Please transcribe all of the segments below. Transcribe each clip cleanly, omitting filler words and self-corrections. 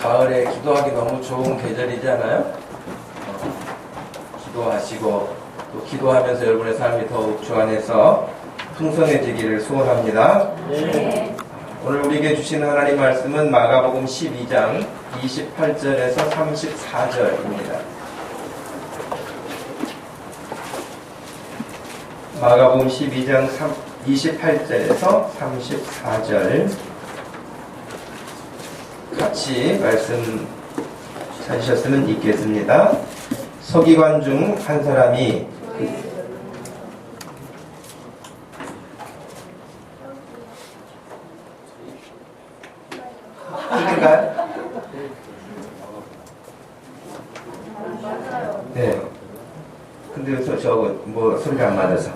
가을에 기도하기 너무 좋은 계절이잖아요. 기도하시고 또 기도하면서 여러분의 삶이 더욱 주 안에서 풍성해지기를 소원합니다. 네. 오늘 우리에게 주신 하나님 말씀은 마가복음 12장 28절에서 34절입니다. 마가복음 12장 28절에서 34절 같이 말씀 찾으셨으면 읽겠습니다. 서기관 중 한 사람이 네. 근데 저거 뭐 소리가 안 맞아서.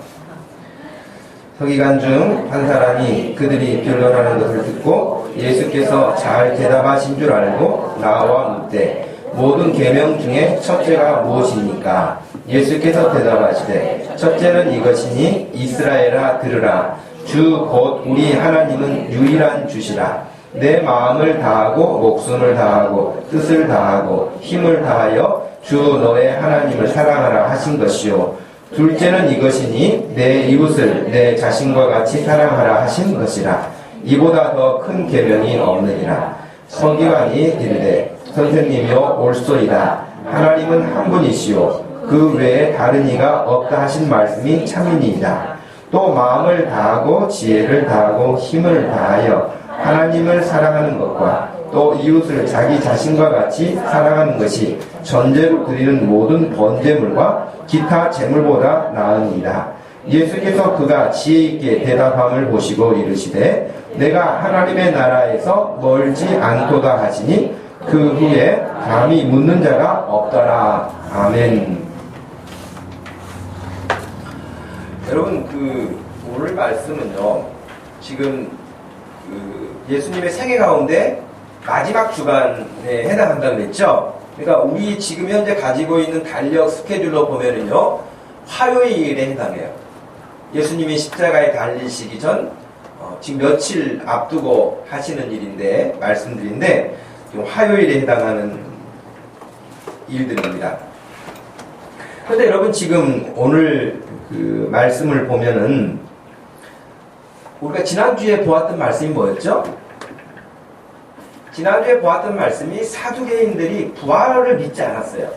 서기관 중 한 사람이 그들이 변론하는 것을 듣고 예수께서 잘 대답하신 줄 알고 나와 묻되 모든 계명 중에 첫째가 무엇입니까? 예수께서 대답하시되 첫째는 이것이니 이스라엘아 들으라. 주 곧 우리 하나님은 유일한 주시라. 내 마음을 다하고 목숨을 다하고 뜻을 다하고 힘을 다하여 주 너의 하나님을 사랑하라 하신 것이요. 둘째는 이것이니 내 이웃을 내 자신과 같이 사랑하라 하신 것이라. 이보다 더 큰 계명이 없느니라. 서기관이 이르되 선생님이여 옳소이다. 하나님은 한 분이시요 그 외에 다른 이가 없다 하신 말씀이 참이니이다. 또 마음을 다하고 지혜를 다하고 힘을 다하여 하나님을 사랑하는 것과 또 이웃을 자기 자신과 같이 사랑하는 것이 전제로 드리는 모든 번제물과 기타 제물보다 나으니이다. 예수께서 그가 지혜 있게 대답함을 보시고 이르시되 내가 하나님의 나라에서 멀지 않도다 하시니 그 후에 감히 묻는 자가 없더라. 아멘. 여러분, 오늘 말씀은요, 지금 예수님의 생애 가운데 마지막 주간에 해당한다고 그랬죠. 그러니까 우리 지금 현재 가지고 있는 달력 스케줄로 보면은요, 화요일에 해당해요. 예수님이 십자가에 달리시기 전 지금 며칠 앞두고 하시는 일인데, 말씀드린데, 화요일에 해당하는 일들입니다. 그런데 여러분, 지금 오늘 말씀을 보면은 우리가 지난주에 보았던 말씀이 뭐였죠? 지난주에 보았던 말씀이 사두개인들이 부활을 믿지 않았어요.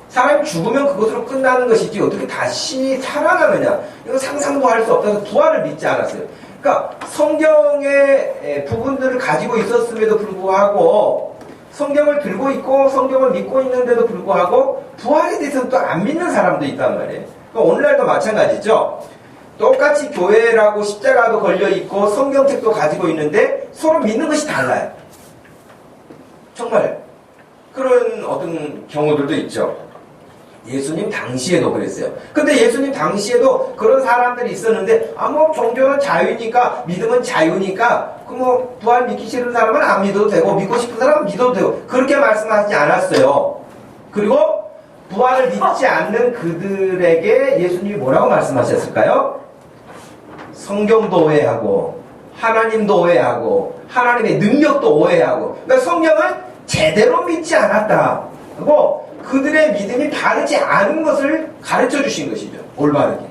사람이 죽으면 그것으로 끝나는 것이지 어떻게 다시 살아나느냐, 이거 상상도 할 수 없어서 부활을 믿지 않았어요. 그러니까 성경의 부분들을 가지고 있었음에도 불구하고, 성경을 들고 있고 성경을 믿고 있는데도 불구하고 부활에 대해서는 또 안 믿는 사람도 있단 말이에요. 그러니까 오늘날도 마찬가지죠. 똑같이 교회라고 십자가도 걸려있고 성경책도 가지고 있는데 서로 믿는 것이 달라요. 정말 그런 어떤 경우들도 있죠. 예수님 당시에도 그랬어요. 근데 예수님 당시에도 그런 사람들이 있었는데, 뭐 종교는 자유니까, 믿음은 자유니까, 부활 믿기 싫은 사람은 안 믿어도 되고, 믿고 싶은 사람은 믿어도 되고, 그렇게 말씀하지 않았어요. 그리고 부활을 믿지 않는 그들에게 예수님이 뭐라고 말씀하셨을까요? 성경도 오해하고, 하나님도 오해하고, 하나님의 능력도 오해하고, 그러니까 성경을 제대로 믿지 않았다. 그리고 그들의 믿음이 바르지 않은 것을 가르쳐 주신 것이죠. 올바르게.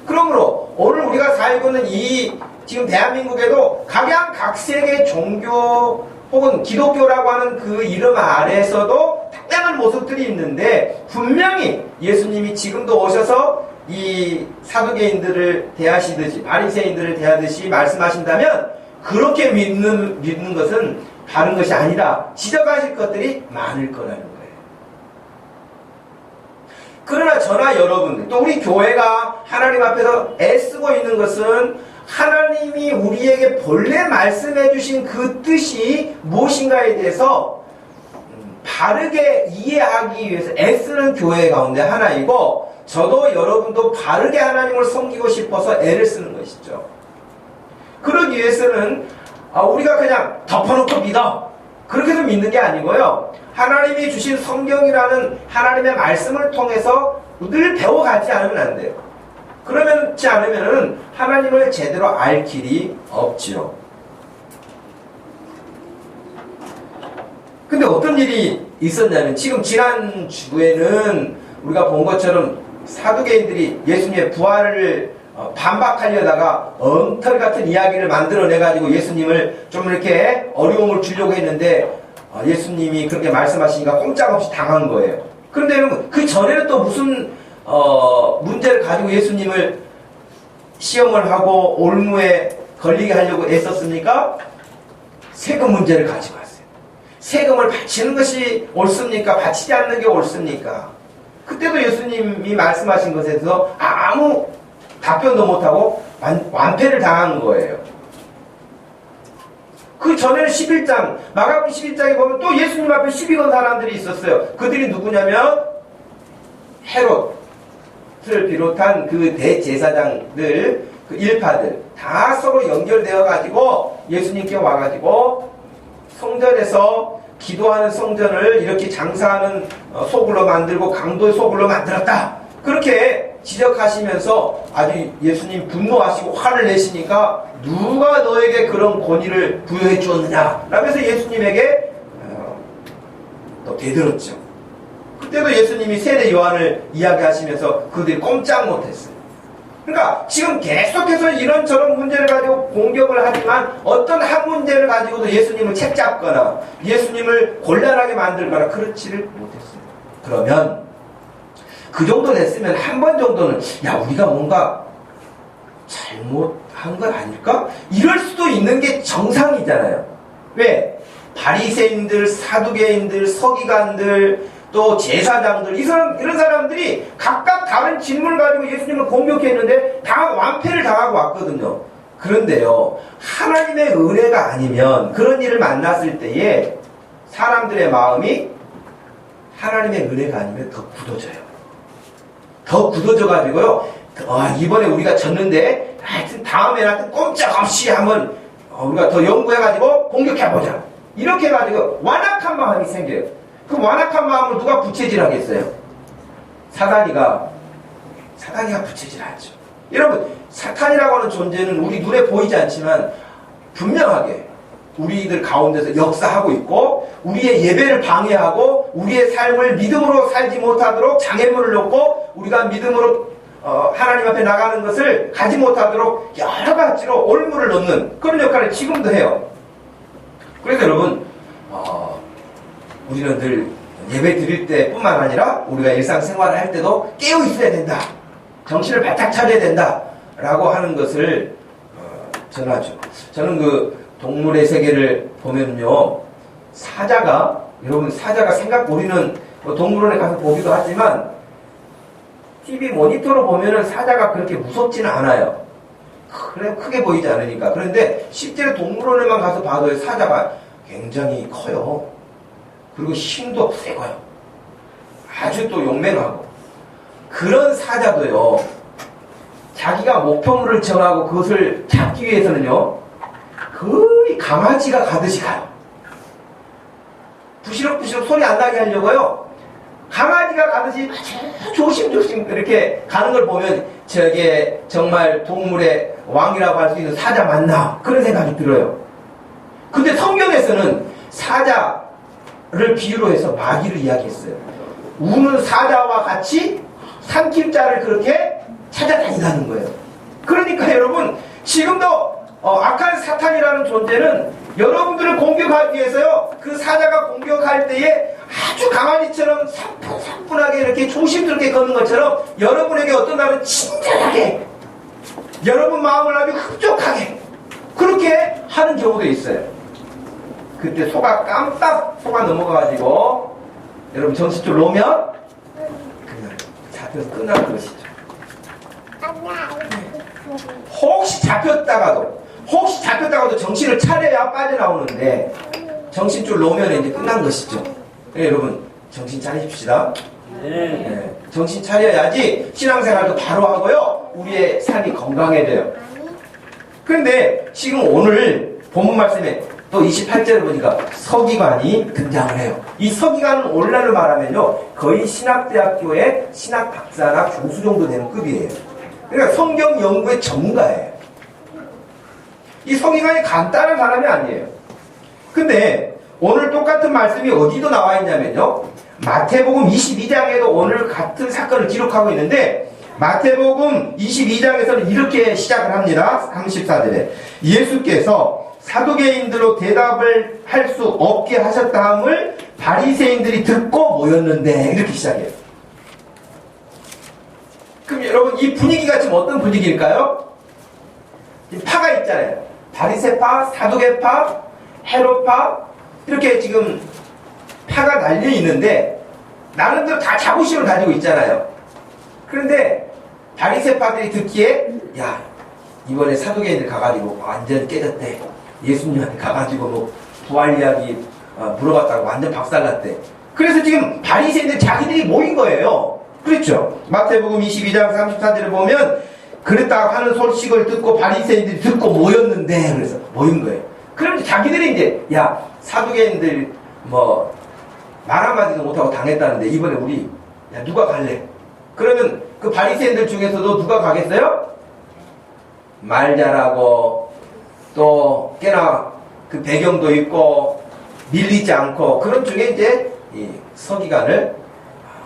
그러므로 오늘 우리가 살고 있는 이 지금 대한민국에도 각양각색의 종교 혹은 기독교라고 하는 그 이름 아래에서도 다양한 모습들이 있는데, 분명히 예수님이 지금도 오셔서 이 사두개인들을 대하시듯이, 바리새인들을 대하듯이 말씀하신다면 그렇게 믿는 것은 다른 것이 아니라 지적하실 것들이 많을 거라는 거예요. 그러나 저나 여러분들, 또 우리 교회가 하나님 앞에서 애쓰고 있는 것은 하나님이 우리에게 본래 말씀해 주신 그 뜻이 무엇인가에 대해서 바르게 이해하기 위해서 애쓰는 교회 가운데 하나이고, 저도 여러분도 바르게 하나님을 섬기고 싶어서 애를 쓰는 것이죠. 그러기 위해서는 우리가 그냥 덮어놓고 믿어, 그렇게 해서 믿는 게 아니고요, 하나님이 주신 성경이라는 하나님의 말씀을 통해서 늘 배워가지 않으면 안 돼요. 그러지 않으면 하나님을 제대로 알 길이 없지요. 근데 어떤 일이 있었냐면, 지금 지난주에는 우리가 본 것처럼 사두개인들이 예수님의 부활을 반박하려다가 엉터리 같은 이야기를 만들어내가지고 예수님을 좀 이렇게 어려움을 주려고 했는데, 예수님이 그렇게 말씀하시니까 꼼짝없이 당한 거예요. 그런데 여러분, 그 전에는 또 무슨 문제를 가지고 예수님을 시험을 하고 올무에 걸리게 하려고 애썼습니까? 세금 문제를 가지고 왔어요. 세금을 바치는 것이 옳습니까? 바치지 않는 게 옳습니까? 그때도 예수님이 말씀하신 것에 대해서 아무 답변도 못하고 완패를 당한 거예요. 그 전에는 11장, 마가복음 11장에 보면 또 예수님 앞에 시비 건 사람들이 있었어요. 그들이 누구냐면 헤롯을 비롯한 그 대제사장들, 그 일파들 다 서로 연결되어 가지고 예수님께 와가지고 성전에서 기도하는 성전을 이렇게 장사하는 소굴로 만들고 강도의 소굴로 만들었다, 그렇게 지적하시면서 아주 예수님 분노하시고 화를 내시니까 누가 너에게 그런 권위를 부여해 주었느냐 라면서 예수님에게 또 대들었죠. 그때도 예수님이 세례 요한을 이야기하시면서 그들이 꼼짝 못했어요. 그러니까 지금 계속해서 이런저런 문제를 가지고 공격을 하지만 어떤 한 문제를 가지고도 예수님을 책잡거나 예수님을 곤란하게 만들거나 그렇지를 못했어요. 그러면 그 정도 됐으면 한 번 정도는 우리가 뭔가 잘못한 건 아닐까? 이럴 수도 있는 게 정상이잖아요. 왜? 바리새인들, 사두개인들, 서기관들, 또 제사장들, 이런 사람들이 각각 다른 질문을 가지고 예수님을 공격했는데 다 완패를 당하고 왔거든요. 그런데요, 하나님의 은혜가 아니면 그런 일을 만났을 때에 사람들의 마음이 하나님의 은혜가 아니면 더 굳어져요. 더 굳어져가지고요, 이번에 우리가 졌는데 하여튼 다음에는 하여튼 꼼짝없이 한번 우리가 더 연구해가지고 공격해보자. 이렇게 해가지고 완악한 마음이 생겨요. 그 완악한 마음을 누가 부채질하겠어요? 사단이가 부채질하죠. 여러분, 사탄이라고 하는 존재는 우리 눈에 보이지 않지만 분명하게 우리들 가운데서 역사하고 있고, 우리의 예배를 방해하고 우리의 삶을 믿음으로 살지 못하도록 장애물을 놓고 우리가 믿음으로 하나님 앞에 나가는 것을 가지 못하도록 여러 가지로 올무를 놓는 그런 역할을 지금도 해요. 그래서 여러분, 우리는 늘 예배 드릴 때뿐만 아니라 우리가 일상생활을 할 때도 깨어 있어야 된다, 정신을 바짝 차려야 된다 라고 하는 것을 전하죠. 저는 그 동물의 세계를 보면요, 여러분 사자가 우리는 동물원에 가서 보기도 하지만 TV 모니터로 보면은 사자가 그렇게 무섭지는 않아요. 그래 크게 보이지 않으니까. 그런데 실제로 동물원에만 가서 봐도 사자가 굉장히 커요. 그리고 힘도 세고요. 아주 또 용맹하고. 그런 사자도요, 자기가 목표물을 정하고 그것을 잡기 위해서는요, 거의 강아지가 가듯이 가요. 부시럭부시럭 소리 안 나게 하려고요, 강아지가 가듯이 아주 조심조심 이렇게 가는 걸 보면 저게 정말 동물의 왕이라고 할 수 있는 사자 맞나, 그런 생각이 들어요. 근데 성경에서는 사자를 비유로 해서 마귀를 이야기했어요. 우는 사자와 같이 삼킬자를 그렇게 찾아다닌다는 거예요. 그러니까 여러분, 지금도 악한 사탄이라는 존재는 여러분들을 공격하기 위해서요, 그 사자가 공격할 때에 아주 강아지처럼 사뿐하게 이렇게 조심스럽게 걷는 것처럼 여러분에게 어떤 날은 친절하게, 여러분 마음을 아주 흡족하게 그렇게 하는 경우도 있어요. 그때 속아 깜빡 속아 넘어가가지고 여러분 정신줄 놓으면 그냥 잡혀서 끝나는 것이죠. 혹시 잡혔다가도 정신을 차려야 빠져나오는데 정신줄 놓으면 이제 끝난 것이죠. 네, 여러분 정신 차리십시다. 네, 정신 차려야지 신앙생활도 바로 하고요, 우리의 삶이 건강해져요. 그런데 지금 오늘 본문 말씀에 또 28절을 보니까 서기관이 등장을 해요. 이 서기관은 오늘날로 말하면요, 거의 신학대학교의 신학 박사나 교수 정도 되는 급이에요. 그러니까 성경 연구의 전문가예요. 이 서기관이 간단한 사람이 아니에요. 근데 오늘 똑같은 말씀이 어디도 나와 있냐면요, 마태복음 22장에도 오늘 같은 사건을 기록하고 있는데, 마태복음 22장에서는 이렇게 시작을 합니다. 34절에 예수께서 사두개인들로 대답을 할 수 없게 하셨다함을 바리새인들이 듣고 모였는데, 이렇게 시작해요. 그럼 여러분, 이 분위기가 지금 어떤 분위기일까요? 파가 있잖아요. 바리새파, 사두개파, 헤롯파, 이렇게 지금 파가 날려 있는데 나름대로 다 자부심을 가지고 있잖아요. 그런데 바리새파들이 듣기에, 야, 이번에 사두개인들 가가지고 완전 깨졌대. 예수님한테 가가지고 뭐 부활 이야기 물어봤다고 완전 박살났대. 그래서 지금 바리새인들 자기들이 모인 거예요. 그렇죠? 마태복음 22장 34절을 보면 그랬다고 하는 소식을 듣고 바리새인들이 듣고 모였는데, 그래서 모인 거예요. 그럼 자기들이 이제, 야, 사두개인들 뭐 말 한마디도 못하고 당했다는데 이번에 우리, 야, 누가 갈래? 그러면 그 바리새인들 중에서도 누가 가겠어요? 말 잘하고 또 꽤나 그 배경도 있고 밀리지 않고 그런 중에 이제 이 서기관을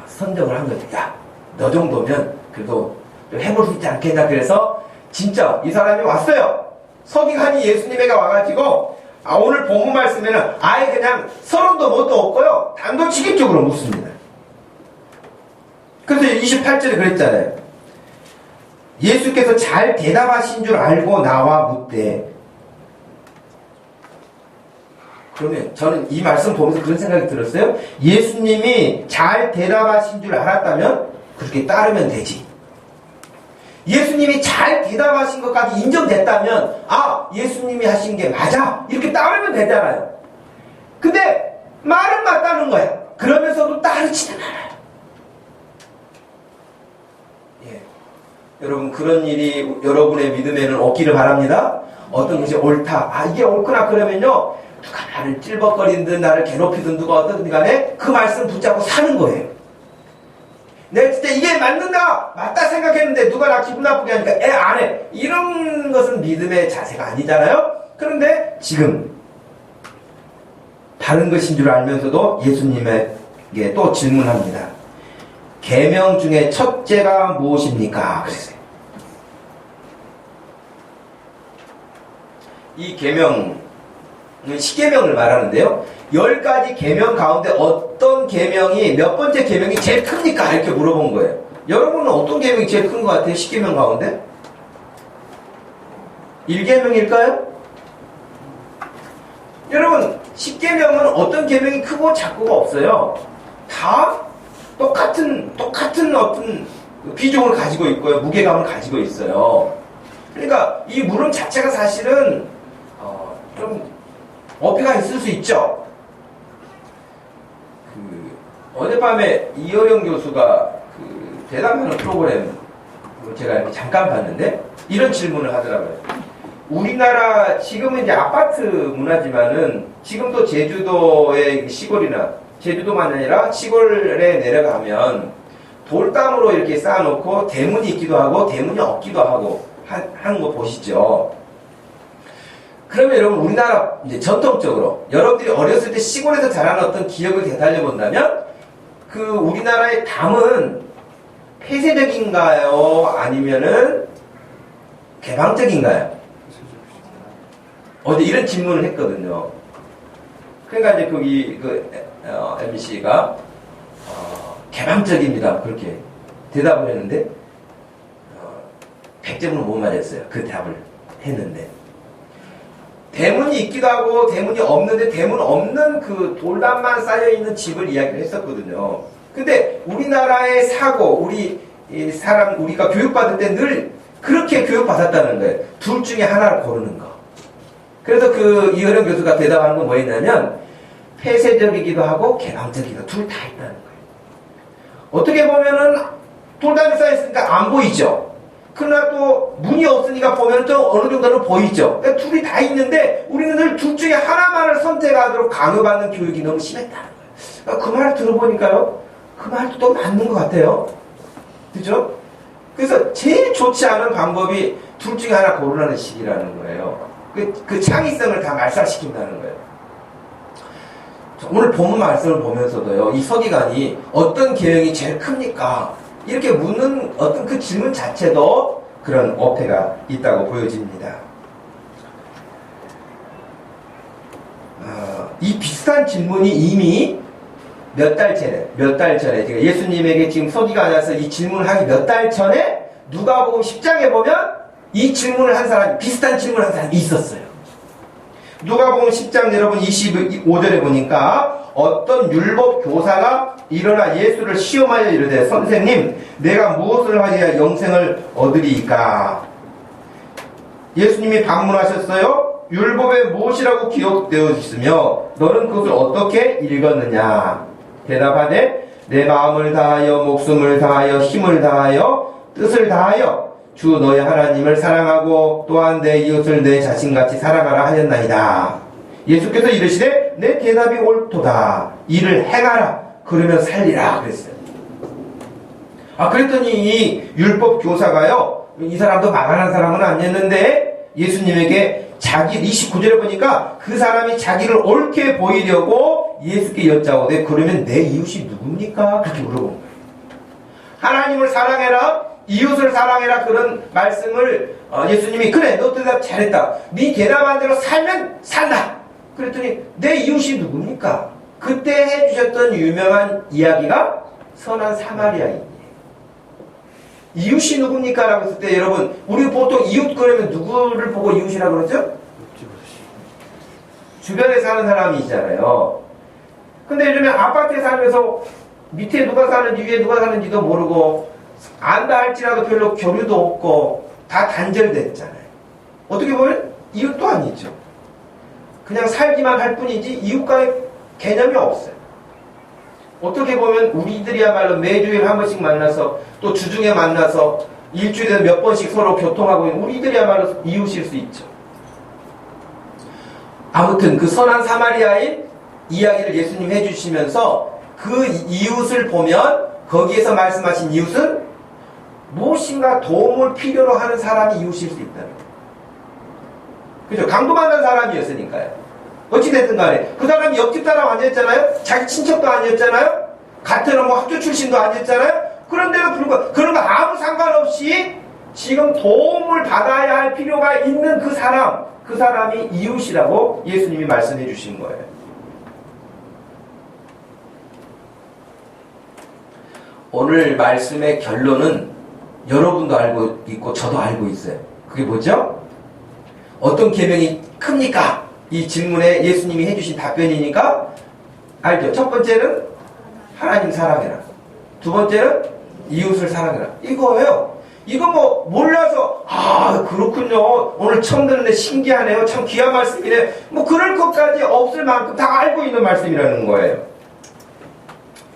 선정을 한 거죠. 야, 너 정도면 그래도 좀 해볼 수 있지 않겠냐. 그래서 진짜 이 사람이 왔어요. 서기관이 예수님에게 와가지고 오늘 본문 말씀에는 아예 그냥 서론도 뭣도 없고요, 단도직입적으로 묻습니다. 그래서 28절에 그랬잖아요. 예수께서 잘 대답하신 줄 알고 나와 묻되, 그러면 저는 이 말씀 보면서 그런 생각이 들었어요. 예수님이 잘 대답하신 줄 알았다면 그렇게 따르면 되지. 예수님이 잘 대답하신 것까지 인정됐다면 아, 예수님이 하신 게 맞아, 이렇게 따르면 되잖아요. 근데 말은 맞다는 거야. 그러면서도 따르지는 않아요. 예. 여러분, 그런 일이 여러분의 믿음에는 없기를 바랍니다. 어떤 것이 옳다, 아 이게 옳구나, 그러면요 누가 나를 찔벅거리든 나를 괴롭히든 누가 어떻든 간에 그 말씀 붙잡고 사는 거예요. 내가 진짜 이게 맞는가, 맞다 생각했는데 누가 나 기분 나쁘게 하니까 안 해, 이런 것은 믿음의 자세가 아니잖아요. 그런데 지금 다른 것인 줄 알면서도 예수님에게 또 질문합니다. 계명 중에 첫째가 무엇입니까? 그랬어요. 이 계명은 십계명을 말하는데요, 10가지 계명 가운데 어떤 계명이, 몇 번째 계명이 제일 큽니까? 이렇게 물어본 거예요. 여러분은 어떤 계명이 제일 큰 것 같아요? 십계명 가운데? 1계명일까요? 여러분, 십계명은 어떤 계명이 크고 작고가 없어요. 다 똑같은 어떤 비중을 가지고 있고요, 무게감을 가지고 있어요. 그러니까 이 물음 자체가 사실은 좀 어폐가 있을 수 있죠. 어젯밤에 이어령 교수가 대담하는 프로그램 제가 이렇게 잠깐 봤는데 이런 질문을 하더라고요. 우리나라 지금은 이제 아파트 문화지만은 지금도 제주도의 시골이나, 제주도만 아니라 시골에 내려가면 돌담으로 이렇게 쌓아놓고 대문이 있기도 하고 대문이 없기도 하고 하는 거 보시죠. 그러면 여러분, 우리나라 이제 전통적으로 여러분들이 어렸을 때 시골에서 자란 어떤 기억을 되살려 본다면 그 우리나라의 담은 폐쇄적인가요? 아니면은 개방적인가요? 어제 이런 질문을 했거든요. 그러니까 이제 거기 MBC가 개방적입니다, 그렇게 대답을 했는데 100점은 못 맞았어요. 그 답을 했는데 대문이 있기도 하고 대문이 없는데 대문 없는 그 돌담만 쌓여있는 집을 이야기를 했었거든요. 근데 우리나라의 사고, 우리가 교육받을 때 늘 그렇게 교육받았다는 거예요. 둘 중에 하나를 고르는 거. 그래서 이어령 교수가 대답하는 건 뭐였냐면 폐쇄적이기도 하고 개방적이기도, 둘 다 있다는 거예요. 어떻게 보면은 돌담이 쌓여있으니까 안 보이죠. 그러나 또 문이 없으니까 보면 좀 어느 정도는 보이죠. 그러니까 둘이 다 있는데 우리는 늘 둘 중에 하나만을 선택하도록 강요받는 교육이 너무 심했다는 거예요. 그러니까 그 말을 들어보니까요, 그 말도 또 맞는 것 같아요. 그죠? 그래서 제일 좋지 않은 방법이 둘 중에 하나 고르라는 식이라는 거예요. 그 창의성을 다 말살시킨다는 거예요. 오늘 본문 말씀을 보면서도요, 이 서기관이 어떤 계명이 제일 큽니까? 이렇게 묻는 어떤 그 질문 자체도 그런 어폐가 있다고 보여집니다. 이 비슷한 질문이 이미 몇 달 전에 제가 예수님에게 지금 서기관이 와서 이 질문을 하기 몇 달 전에 누가복음 10장에 보면 이 질문을 한 사람이, 비슷한 질문을 한 사람이 있었어요. 누가복음 10장 여러분 25절에 보니까 어떤 율법 교사가 일어나 예수를 시험하여 이르되 선생님, 내가 무엇을 하여야 영생을 얻으리이까? 예수님이 반문하셨어요. 율법에 무엇이라고 기록되어 있으며 너는 그것을 어떻게 읽었느냐? 대답하되 내 마음을 다하여 목숨을 다하여 힘을 다하여 뜻을 다하여 주 너의 하나님을 사랑하고 또한 내 이웃을 내 자신같이 사랑하라 하였나이다. 예수께서 이르시되 내 대답이 옳도다. 이를 행하라. 그러면 살리라. 그랬어요. 그랬더니 이 율법 교사가요, 이 사람도 망하는 사람은 아니었는데 예수님에게 29절에 보니까 그 사람이 자기를 옳게 보이려고 예수께 여짜오되 그러면 내 이웃이 누굽니까? 그렇게 물어본 거예요. 하나님을 사랑해라, 이웃을 사랑해라, 그런 말씀을 예수님이 그래, 너 대답 잘했다, 네 대답한 대로 살면 산다. 그랬더니 내 이웃이 누굽니까? 그때 해주셨던 유명한 이야기가 선한 사마리아인이에요. 이웃이 누굽니까? 라고 했을 때 여러분, 우리 보통 이웃 그러면 누구를 보고 이웃이라고 그러죠? 주변에 사는 사람이 있잖아요. 근데 요즘에 아파트에 살면서 밑에 누가 사는지 위에 누가 사는지도 모르고 안다 할지라도 별로 교류도 없고 다 단절됐잖아요. 어떻게 보면 이웃도 아니죠. 그냥 살기만 할 뿐이지 이웃과의 개념이 없어요. 어떻게 보면 우리들이야말로 매주일 한 번씩 만나서 또 주중에 만나서 일주일에 몇 번씩 서로 교통하고 있는 우리들이야말로 이웃일 수 있죠. 아무튼 그 선한 사마리아인 이야기를 예수님 해주시면서 그 이웃을 보면 거기에서 말씀하신 이웃은 무엇인가 도움을 필요로 하는 사람이 이웃일 수 있다는 거예요. 그죠? 강도 만난 사람이었으니까요. 어찌됐든 간에 그 사람이 옆집 사람 아니었잖아요? 자기 친척도 아니었잖아요? 같은 뭐 학교 출신도 아니었잖아요? 그런데도 불구하고 그런 거 아무 상관없이 지금 도움을 받아야 할 필요가 있는 그 사람이 이웃이라고 예수님이 말씀해 주신 거예요. 오늘 말씀의 결론은 여러분도 알고 있고 저도 알고 있어요. 그게 뭐죠? 어떤 계명이 큽니까? 이 질문에 예수님이 해주신 답변이니까 알죠? 첫 번째는 하나님 사랑해라. 두 번째는 이웃을 사랑해라. 이거예요. 이거 뭐 몰라서 그렇군요. 오늘 처음 듣는데 신기하네요. 참 귀한 말씀이네. 뭐 그럴 것까지 없을 만큼 다 알고 있는 말씀이라는 거예요.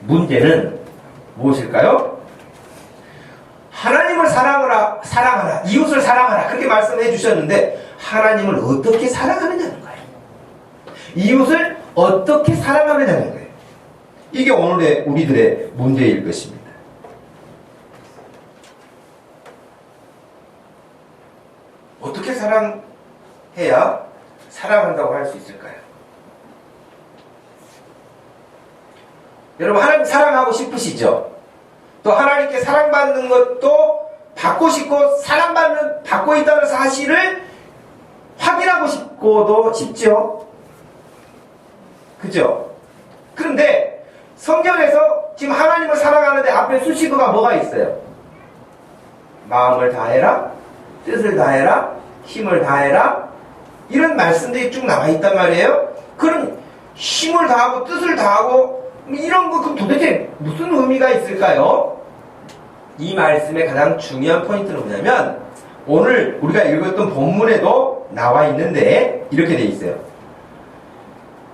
문제는 무엇일까요? 하나님을 사랑하라. 이웃을 사랑하라. 그렇게 말씀해 주셨는데 하나님을 어떻게 사랑하느냐는 거예요. 이웃을 어떻게 사랑하느냐는 거예요. 이게 오늘의 우리들의 문제일 것입니다. 어떻게 사랑해야 사랑한다고 할 수 있을까요? 여러분 하나님 사랑하고 싶으시죠? 또 하나님께 사랑받는 것도 받고 싶고 받고 있다는 사실을 확인하고 싶고도 싶죠? 그죠? 그런데 성경에서 지금 하나님을 사랑하는데 앞에 수식어가 뭐가 있어요? 마음을 다해라, 뜻을 다해라, 힘을 다해라, 이런 말씀들이 쭉 나와 있단 말이에요. 그런 힘을 다하고 뜻을 다하고 이런 거 그럼 도대체 무슨 의미가 있을까요? 이 말씀의 가장 중요한 포인트는 뭐냐면 오늘 우리가 읽었던 본문에도 나와 있는데 이렇게 돼 있어요.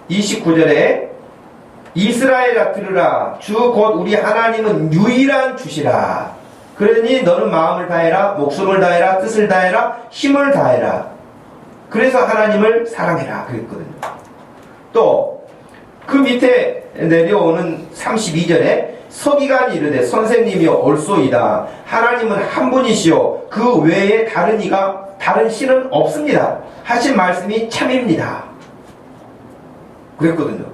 29절에 이스라엘아 들으라. 주 곧 우리 하나님은 유일한 주시라. 그러니 너는 마음을 다해라, 목숨을 다해라, 뜻을 다해라, 힘을 다해라. 그래서 하나님을 사랑해라 그랬거든요. 또 그 밑에 내려오는 32절에 서기관이 이르되 선생님이여 옳소이다. 하나님은 한 분이시오. 그 외에 다른 신은 없습니다. 하신 말씀이 참입니다. 그랬거든요.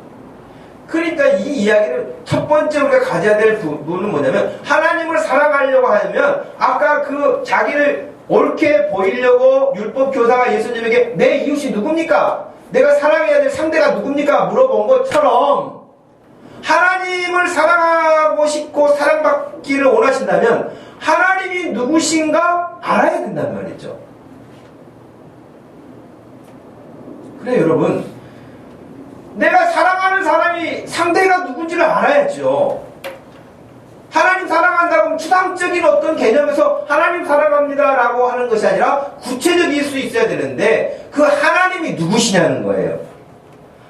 그러니까 이 이야기는 첫 번째 우리가 가져야 될 부분은 뭐냐면 하나님을 사랑하려고 하면 아까 그 자기를 옳게 보이려고 율법 교사가 예수님에게 내 이웃이 누굽니까? 내가 사랑해야 될 상대가 누굽니까? 물어본 것처럼 하나님을 사랑하고 싶고 사랑받기를 원하신다면 하나님이 누구신가 알아야 된단 말이죠. 그래 여러분, 내가 사랑하는 사람이 상대가 누군지를 알아야죠. 하나님 사랑한다고 추상적인 어떤 개념에서 하나님 사랑합니다 라고 하는 것이 아니라 구체적일 수 있어야 되는데 그 하나님이 누구시냐는 거예요.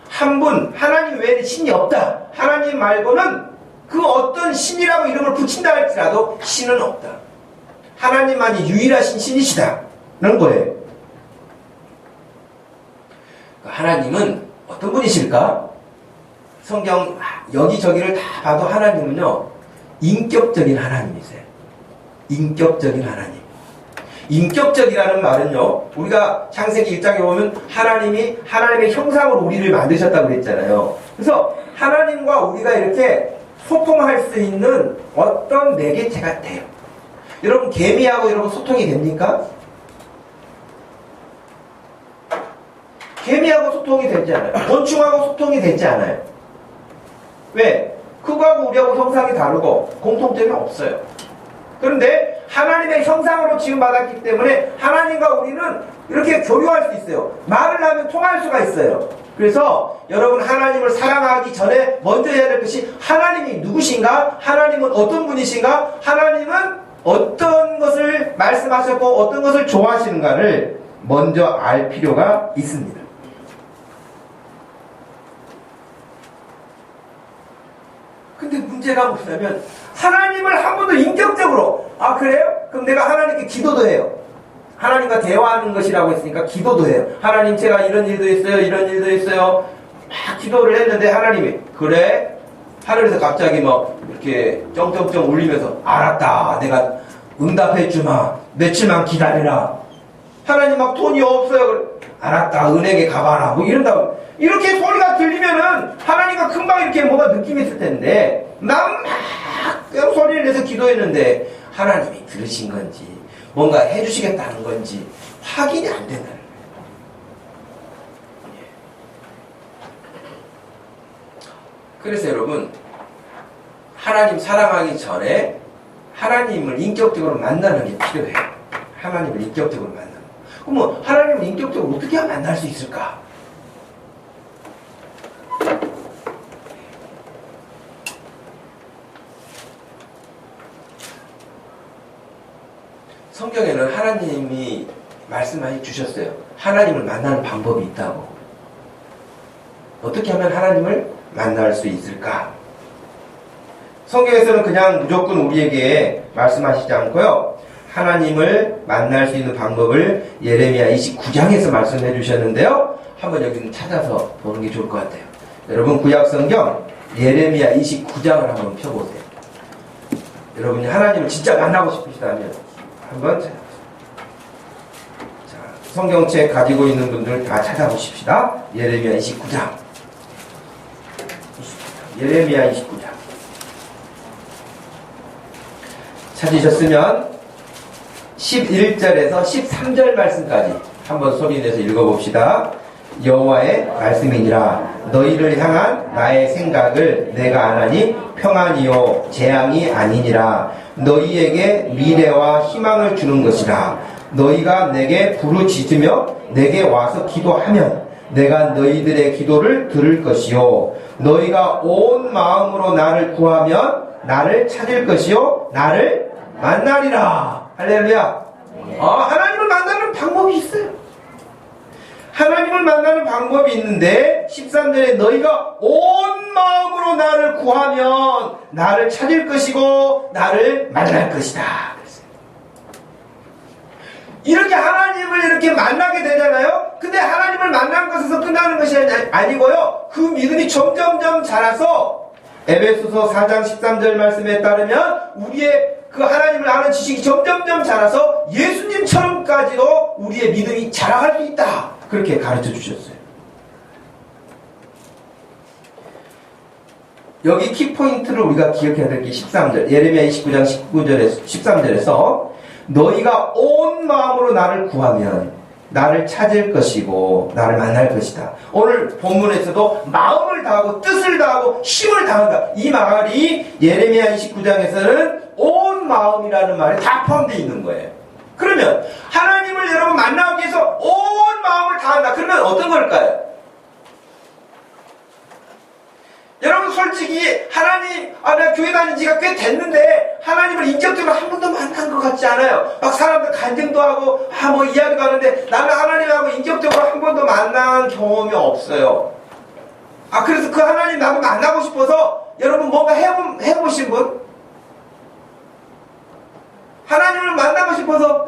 한 분, 하나님 외에는 신이 없다. 하나님 말고는 그 어떤 신이라고 이름을 붙인다 할지라도 신은 없다. 하나님만이 유일하신 신이시다 라는 거예요. 하나님은 어떤 분이실까? 성경 여기저기를 다 봐도 하나님은요 인격적인 하나님이세요. 인격적인 하나님. 인격적이라는 말은요 우리가 창세기 1장에 보면 하나님이 하나님의 형상으로 우리를 만드셨다고 그랬잖아요. 그래서 하나님과 우리가 이렇게 소통할 수 있는 어떤 매개체 같아요. 여러분 개미하고 여러분 소통이 됩니까? 개미하고 소통이 되지 않아요. 곤충하고 소통이 되지 않아요. 왜? 그거하고 우리하고 형상이 다르고 공통점이 없어요. 그런데 하나님의 형상으로 지음받았기 때문에 하나님과 우리는 이렇게 교류할 수 있어요. 말을 하면 통할 수가 있어요. 그래서 여러분 하나님을 사랑하기 전에 먼저 해야 될 것이 하나님이 누구신가? 하나님은 어떤 분이신가? 하나님은 어떤 것을 말씀하셨고 어떤 것을 좋아하시는가를 먼저 알 필요가 있습니다. 근데 문제가 뭐냐면 하나님을 한 번도 인격적으로 그래요? 그럼 내가 하나님께 기도도 해요. 하나님과 대화하는 것이라고 했으니까 기도도 해요. 하나님 제가 이런 일도 있어요. 이런 일도 있어요. 막 기도를 했는데 하나님이 그래? 하늘에서 갑자기 막 이렇게 쩡쩡쩡 울리면서 알았다. 내가 응답해 주마. 며칠만 기다리라. 하나님 막 돈이 없어요. 그래. 알았다. 은행에 가봐라. 뭐 이런다고. 이렇게 소리가 들리면은 하나님과 금방 이렇게 뭐가 느낌이 있을 텐데 난 막 소리를 내서 기도했는데 하나님이 들으신 건지 뭔가 해주시겠다는 건지 확인이 안 된다는 거예요. 그래서 여러분 하나님 사랑하기 전에 하나님을 인격적으로 만나는 게 필요해요. 하나님을 인격적으로 만나는 거. 그럼 하나님을 인격적으로 어떻게 만날 수 있을까? 성경에는 하나님이 말씀해 주셨어요. 하나님을 만나는 방법이 있다고. 어떻게 하면 하나님을 만날 수 있을까? 성경에서는 그냥 무조건 우리에게 말씀하시지 않고요. 하나님을 만날 수 있는 방법을 예레미야 29장에서 말씀해 주셨는데요. 한번 여기는 찾아서 보는 게 좋을 것 같아요. 여러분 구약성경 예레미야 29장을 한번 펴보세요. 여러분이 하나님을 진짜 만나고 싶으시다면 한번 찾아보세요. 자, 성경책 가지고 있는 분들 다 찾아보십시다. 예레미야 29장. 예레미야 29장. 찾으셨으면 11절에서 13절 말씀까지 한번 소리내서 읽어봅시다. 여호와의 말씀이니라. 너희를 향한 나의 생각을 내가 아나니 평안이요 재앙이 아니니라. 너희에게 미래와 희망을 주는 것이라. 너희가 내게 부르짖으며 내게 와서 기도하면 내가 너희들의 기도를 들을 것이요 너희가 온 마음으로 나를 구하면 나를 찾을 것이요 나를 만나리라. 할렐루야. 하나님을 만나는 방법이 있어요. 하나님을 만나는 방법이 있는데 13절에 너희가 온 마음으로 나를 구하면 나를 찾을 것이고 나를 만날 것이다. 이렇게 하나님을 이렇게 만나게 되잖아요. 근데 하나님을 만난 것에서 끝나는 것이 아니고요. 그 믿음이 점점점 자라서 에베소서 4장 13절 말씀에 따르면 우리의 그 하나님을 아는 지식이 점점점 자라서 예수님처럼까지도 우리의 믿음이 자라갈 수 있다. 그렇게 가르쳐 주셨어요. 여기 키포인트를 우리가 기억해야 될 게 13절. 예레미야 29장 13절에서 너희가 온 마음으로 나를 구하면 나를 찾을 것이고 나를 만날 것이다. 오늘 본문에서도 마음을 다하고 뜻을 다하고 힘을 다한다. 이 말이 예레미야 29장에서는 온 마음이라는 말에 다 포함되어 있는 거예요. 그러면 하나님을 여러분 만나기 위해서 온 마음을 다한다. 그러면 어떤 걸까요? 여러분 솔직히 하나님 내가 교회 다닌 지가 꽤 됐는데 하나님을 인격적으로 한 번도 만난 것 같지 않아요. 막 사람들 간증도 하고 뭐 이야기도 하는데 나는 하나님하고 인격적으로 한 번도 만난 경험이 없어요. 그래서 그 하나님 나도 만나고 싶어서 여러분 뭔가 해보신 분? 하나님을 만나고 싶어서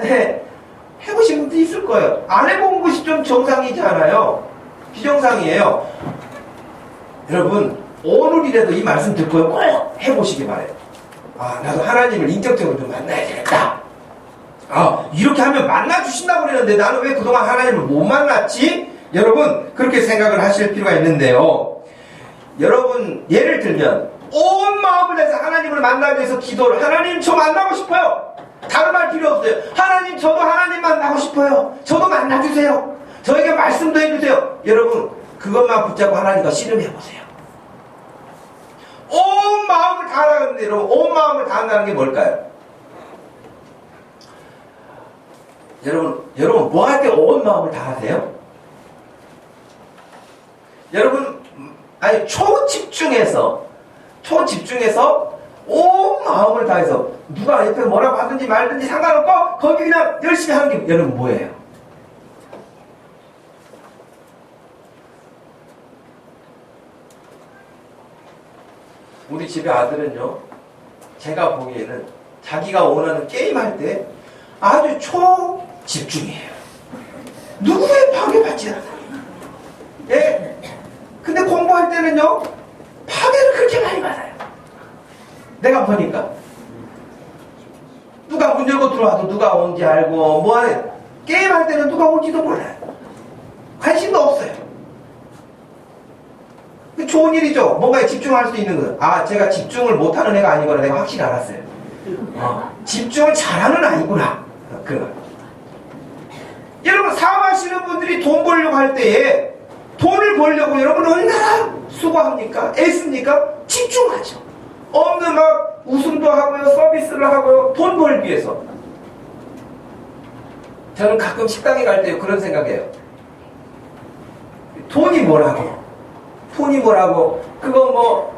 해보신 분도 있을 거예요. 안 해본 것이 좀 정상이지 않아요? 비정상이에요. 여러분 오늘이라도 이 말씀 듣고 꼭 해보시기 바래요. 나도 하나님을 인격적으로 좀 만나야 되겠다. 이렇게 하면 만나주신다고 그러는데 나는 왜 그동안 하나님을 못 만났지? 여러분 그렇게 생각을 하실 필요가 있는데요. 여러분 예를 들면 온 마음을 내서 하나님을 만나기 위해서 기도를 하나님 저 만나고 싶어요. 다른 말 필요 없어요. 하나님 저도 하나님 만나고 싶어요. 저도 만나주세요. 저에게 말씀도 해주세요. 여러분 그것만 붙잡고 하나님과 씨름해보세요. 온 마음을 다하는데 여러분 온 마음을 다한다는 게 뭘까요? 여러분 뭐 할 때 온 마음을 다하세요? 여러분, 아니, 초집중해서 온 마음을 다해서 누가 옆에 뭐라고 하든지 말든지 상관없고 거기 그냥 열심히 하는 게 여러분 뭐예요? 우리 집에 아들은요, 제가 보기에는 자기가 원하는 게임할 때 아주 초집중이에요. 누구의 방해받지 않아요. 예? 근데 공부할 때는요, 파괴를 그렇게 많이 받아요. 내가 보니까. 누가 문 열고 들어와도 누가 온지 알고, 뭐하래. 게임할 때는 누가 온지도 몰라요. 관심도 없어요. 좋은 일이죠. 뭔가에 집중할 수 있는 거. 아, 제가 집중을 못하는 애가 아니구나. 내가 확실히 알았어요. 집중을 잘하는 아이구나. 그거. 여러분, 사업하시는 분들이 돈 벌려고 할 때에 돈을 벌려고 여러분 얼마나 수고합니까? 애씁니까? 집중하죠. 없는 막 웃음도 하고요, 서비스를 하고요, 돈 벌기 위해서. 저는 가끔 식당에 갈 때 그런 생각해요. 돈이 뭐라고? 그거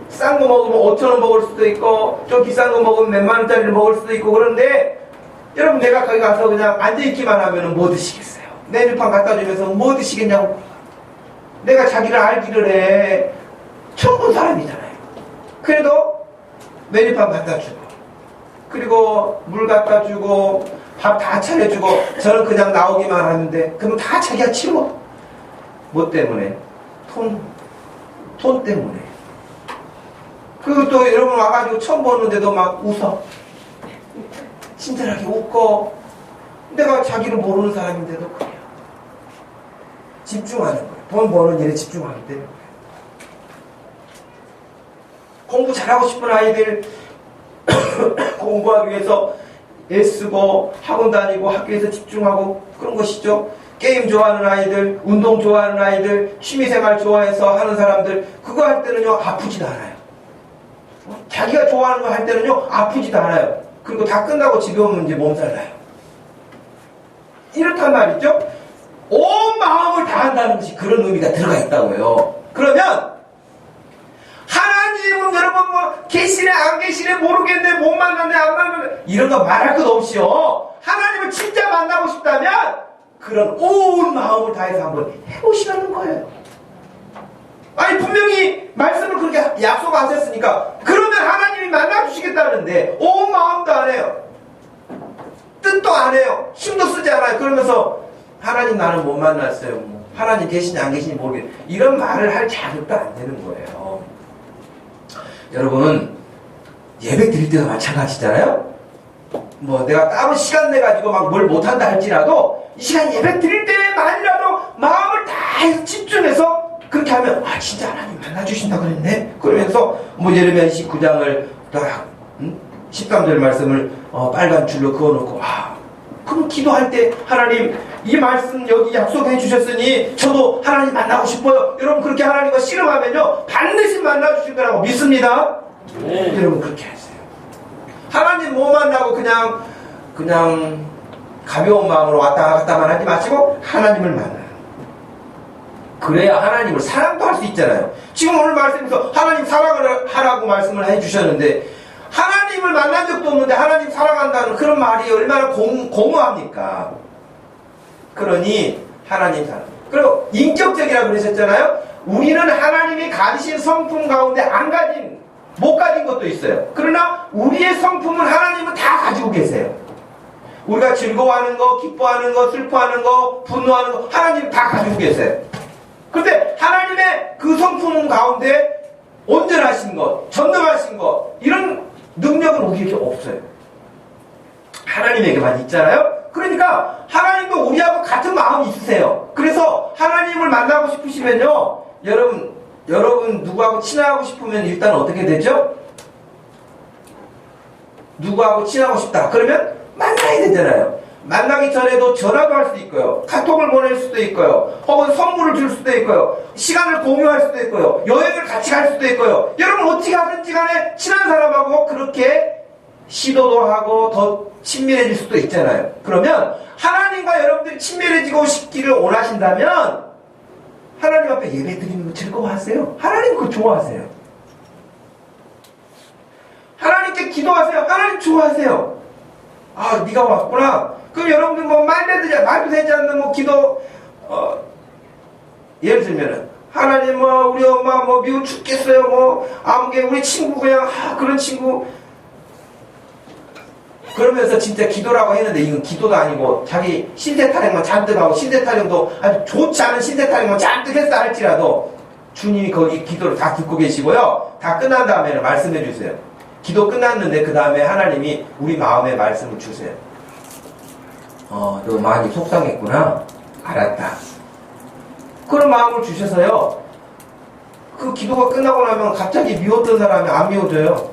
싼 거 먹으면 5,000원 먹을 수도 있고, 좀 비싼 거 먹으면 몇만 원짜리를 먹을 수도 있고, 그런데, 여러분, 내가 거기 가서 그냥 앉아있기만 하면 뭐 드시겠어요? 메뉴판 갖다 주면서 뭐 드시겠냐고. 내가 자기를 알기를 해. 처음 본 사람이잖아요. 그래도 메뉴판 갖다 주고, 그리고 물 갖다 주고, 밥 다 차려주고, 저는 그냥 나오기만 하는데, 그러면 다 자기가 치워. 뭐 때문에? 돈 때문에. 그리고 또 여러분 와가지고 처음 보는데도 막 웃어. 친절하게 웃고. 내가 자기를 모르는 사람인데도 그래요. 집중하는 거예요. 돈 버는 일에 집중하기 때문에. 공부 잘하고 싶은 아이들 공부하기 위해서 애쓰고 학원 다니고 학교에서 집중하고 그런 것이죠. 게임 좋아하는 아이들, 운동 좋아하는 아이들, 취미생활 좋아해서 하는 사람들, 그거 할 때는요 아프지도 않아요. 자기가 좋아하는 거 할 때는요 아프지도 않아요. 그리고 다 끝나고 집에 오면 이제 몸살 나요. 이렇단 말이죠. 온 마음을 다한다는 것이 그런 의미가 들어가 있다고요. 그러면 하나님은 여러분 계시네 안 계시네 모르겠네 못 만났네 안 만났네 이런 거 말할 것 없이요. 하나님을 진짜 만나고 싶다면 그런 온 마음을 다해서 한번 해보시라는 거예요. 아니 분명히 말씀을 그렇게 약속하셨으니까 그러면 하나님이 만나주시겠다는데 온 마음도 안 해요. 뜻도 안 해요. 힘도 쓰지 않아요. 그러면서 하나님 나는 못 만났어요. 하나님 계시냐 안 계시냐 모르겠어요. 이런 말을 할 자격도 안 되는 거예요. 여러분 예배 드릴 때도 마찬가지잖아요. 내가 따로 시간 내가지고 막 뭘 못한다 할지라도 이 시간 예배 드릴 때만이라도 마음을 다해서 집중해서 그렇게 하면 진짜 하나님 만나주신다 그랬네. 그러면서 예레미야 29장을 딱 13절 말씀을 빨간 줄로 그어놓고 그럼 기도할 때 하나님 이 말씀 여기 약속해 주셨으니 저도 하나님 만나고 싶어요. 여러분 그렇게 하나님과 씨름하면요 반드시 만나주실 거라고 믿습니다. 네. 여러분 그렇게 하세요. 하나님 못 만나고 그냥 가벼운 마음으로 왔다 갔다만 하지 마시고 하나님을 만나요. 그래야 하나님을 사랑도 할 수 있잖아요. 지금 오늘 말씀에서 하나님 사랑을 하라고 말씀을 해주셨는데 하나님을 만난 적도 없는데 하나님 사랑한다는 그런 말이 얼마나 공허합니까? 그러니 하나님 사랑. 그리고 인격적이라고 그러셨잖아요. 우리는 하나님이 가지신 성품 가운데 못 가진 것도 있어요. 그러나 우리의 성품은 하나님은 다 가지고 계세요. 우리가 즐거워하는 거, 기뻐하는 거, 슬퍼하는 거, 분노하는 거 하나님 다 가지고 계세요. 그런데 하나님의 그 성품 가운데 온전하신 것, 전능하신 것 이런 능력은 우리에게 없어요. 하나님에게만 있잖아요. 그러니까 하나님도 우리하고 같은 마음이 있으세요. 그래서 하나님을 만나고 싶으시면요 여러분 누구하고 친하고 싶으면 일단 어떻게 되죠? 누구하고 친하고 싶다 그러면 만나야 되잖아요. 만나기 전에도 전화도 할 수도 있고요. 카톡을 보낼 수도 있고요. 혹은 선물을 줄 수도 있고요. 시간을 공유할 수도 있고요. 여행을 같이 갈 수도 있고요. 여러분 어떻게 하든지 간에 친한 사람하고 그렇게 시도도 하고 더 친밀해질 수도 있잖아요. 그러면 하나님과 여러분들이 친밀해지고 싶기를 원하신다면 하나님 앞에 예배 드리는 거 즐거워하세요? 하나님 그거 좋아하세요. 하나님께 기도하세요. 하나님 좋아하세요. 아, 네가 왔구나. 그럼 여러분들 뭐 말도 되지 않는 뭐 기도, 예를 들면은, 하나님 뭐 우리 엄마 뭐 미국 죽겠어요. 뭐 아무개 우리 친구 그냥 그런 친구. 그러면서 진짜 기도라고 했는데 이건 기도도 아니고 자기 신세 타령만 잔뜩 하고 신세 타령도 아주 좋지 않은 신세 타령만 잔뜩 했다 할지라도 주님이 거기 기도를 다 듣고 계시고요. 다 끝난 다음에는 말씀해 주세요. 기도 끝났는데 그 다음에 하나님이 우리 마음에 말씀을 주세요. 너 많이 속상했구나. 알았다. 그런 마음을 주셔서요. 그 기도가 끝나고 나면 갑자기 미웠던 사람이 안 미워져요.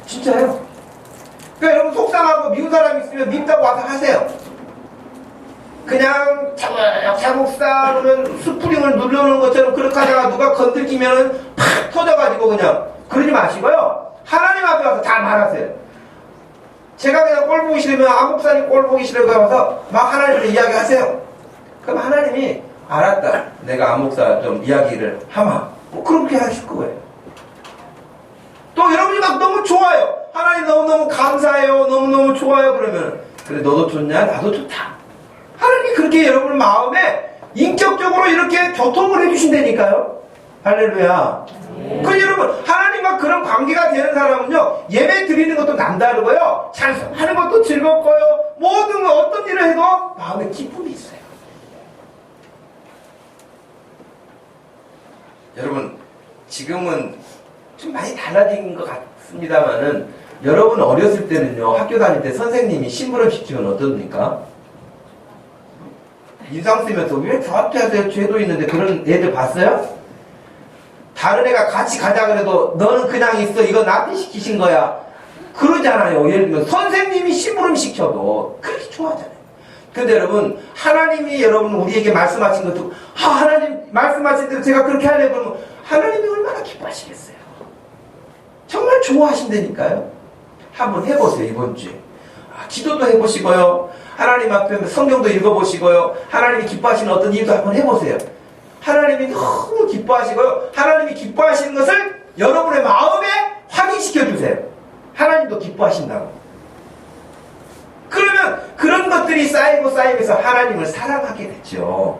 진짜요. 그러니까 여러분 속상하고 미운 사람이 있으면 밉다고 와서 하세요. 그냥 차곡차 그러면 스프링을 눌러놓은 것처럼 그렇게 하다가 누가 건들기면은 팍 터져가지고 그냥 그러지 마시고요. 하나님 앞에 와서 다 말하세요. 제가 그냥 꼴 보기 싫으면 아목사님 꼴 보기 싫어서 와서 막 하나님한테 이야기하세요. 그럼 하나님이 알았다. 내가 아목사 좀 이야기를 하마. 뭐 그렇게 하실 거예요. 또 여러분이 막 너무 좋아요. 하나님 너무너무 감사해요. 너무너무 좋아요. 그러면 그래 너도 좋냐? 나도 좋다. 하나님이 그렇게 여러분 마음에 인격적으로 이렇게 교통을 해주신다니까요. 할렐루야. 그 여러분 하나님과 그런 관계가 되는 사람은요. 예배 드리는 것도 남다르고요. 찬송하는 것도 즐겁고요. 모든 어떤 일을 해도 마음에 기쁨이 있어요. 여러분 지금은 좀 많이 달라진 것 같습니다만은 여러분 어렸을 때는요. 학교 다닐 때 선생님이 심부름식 주면 어떻습니까? 인상 쓰면서 왜 저한테 하세요? 죄도 있는데 그런 애들 봤어요? 다른 애가 같이 가자 그래도 너는 그냥 있어. 이거 나한테 시키신 거야. 그러잖아요. 예를 들면 선생님이 심부름 시켜도 그렇게 좋아하잖아요. 근데 여러분 하나님이 여러분 우리에게 말씀하신 것도 하나님 말씀하신 대로 제가 그렇게 하려고 그러면 하나님이 얼마나 기뻐하시겠어요. 정말 좋아하신다니까요. 한번 해보세요. 이번 주에 기도도 해보시고요. 하나님 앞에 성경도 읽어보시고요. 하나님이 기뻐하시는 어떤 일도 한번 해보세요. 하나님이 너무 기뻐하시고요. 하나님이 기뻐하시는 것을 여러분의 마음에 확인시켜주세요. 하나님도 기뻐하신다고. 그러면 그런 것들이 쌓이고 쌓이면서 하나님을 사랑하게 됐죠.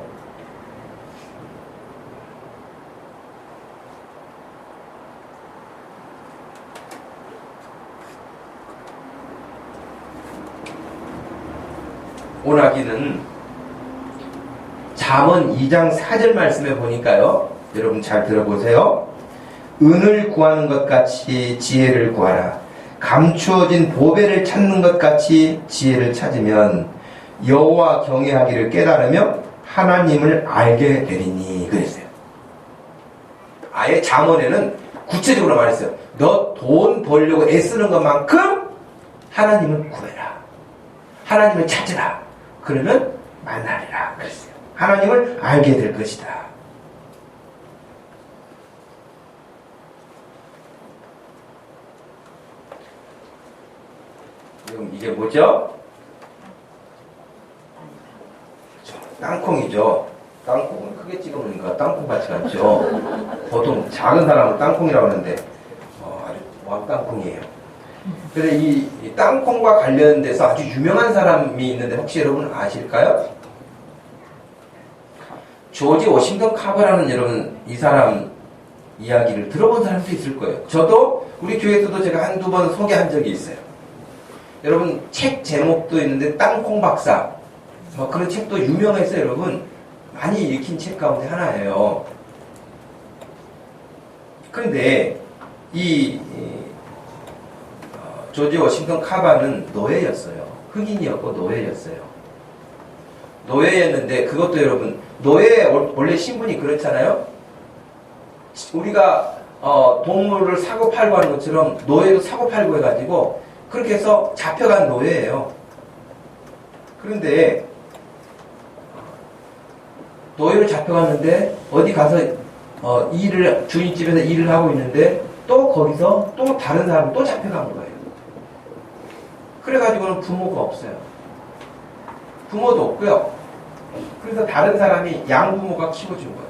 오나기는 잠언 2장 4절 말씀에 보니까요. 여러분 잘 들어보세요. 은을 구하는 것 같이 지혜를 구하라. 감추어진 보배를 찾는 것 같이 지혜를 찾으면 여호와 경외하기를 깨달으며 하나님을 알게 되리니 그랬어요. 아예 잠언에는 구체적으로 말했어요. 너 돈 벌려고 애쓰는 것만큼 하나님을 구해라. 하나님을 찾으라. 그러면 만나리라 그랬어요. 하나님을 알게 될 것이다. 그럼 이게 뭐죠? 땅콩이죠. 땅콩을 크게 찍어보니까 땅콩같이 같죠. 보통 작은 사람은 땅콩이라고 하는데 아주 왕땅콩이에요. 그런데 이 땅콩과 관련돼서 아주 유명한 사람이 있는데 혹시 여러분 아실까요? 조지 워싱턴 카버라는 여러분 이 사람 이야기를 들어본 사람도 있을 거예요. 저도 우리 교회에서도 제가 한두 번 소개한 적이 있어요. 여러분 책 제목도 있는데 땅콩 박사 그런 책도 유명해서 여러분 많이 읽힌 책 가운데 하나예요. 그런데 이 조지 워싱턴 카바는 노예였어요. 흑인이었고 노예였어요. 노예였는데 그것도 여러분 노예 원래 신분이 그렇잖아요. 우리가 동물을 사고 팔고 하는 것처럼 노예도 사고 팔고 해가지고 그렇게 해서 잡혀간 노예예요. 그런데 노예로 잡혀갔는데 어디 가서 주인집에서 일을 하고 있는데 또 거기서 또 다른 사람이 또 잡혀간 거예요. 그래가지고는 부모가 없어요. 부모도 없고요. 그래서 다른 사람이 양부모가 키워준 거예요.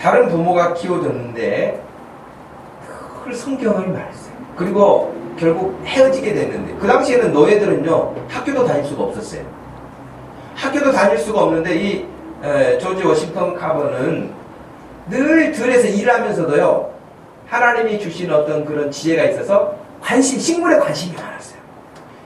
다른 부모가 키워줬는데 그 성경을 말했어요. 그리고 결국 헤어지게 됐는데, 그 당시에는 노예들은요 학교도 다닐 수가 없었어요. 학교도 다닐 수가 없는데 이 조지 워싱턴 카버는 늘 들에서 일하면서도요 하나님이 주신 어떤 그런 지혜가 있어서 식물에 관심이 많았어요.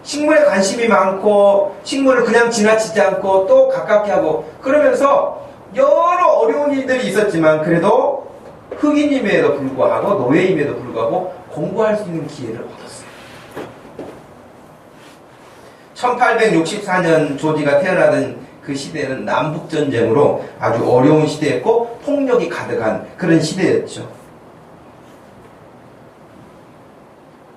식물에 관심이 많고 식물을 그냥 지나치지 않고 또 가깝게 하고, 그러면서 여러 어려운 일들이 있었지만 그래도 흑인임에도 불구하고 노예임에도 불구하고 공부할 수 있는 기회를 얻었어요. 1864년 조지가 태어나던 그 시대는 남북전쟁으로 아주 어려운 시대였고 폭력이 가득한 그런 시대였죠.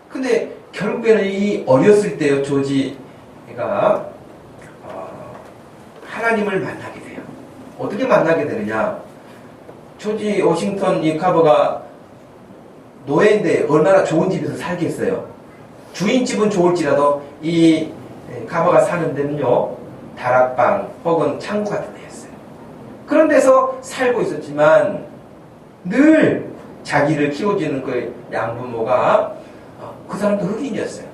근데 결국에는 이 어렸을 때요 조지가 하나님을 만나게 돼요. 어떻게 만나게 되느냐? 조지 워싱턴 이 카버가 노예인데 얼마나 좋은 집에서 살겠어요. 주인집은 좋을지라도 이 카버가 사는 데는요 다락방 혹은 창고 같은 데였어요. 그런 데서 살고 있었지만 늘 자기를 키워주는 그 양부모가 그 사람도 흑인이었어요.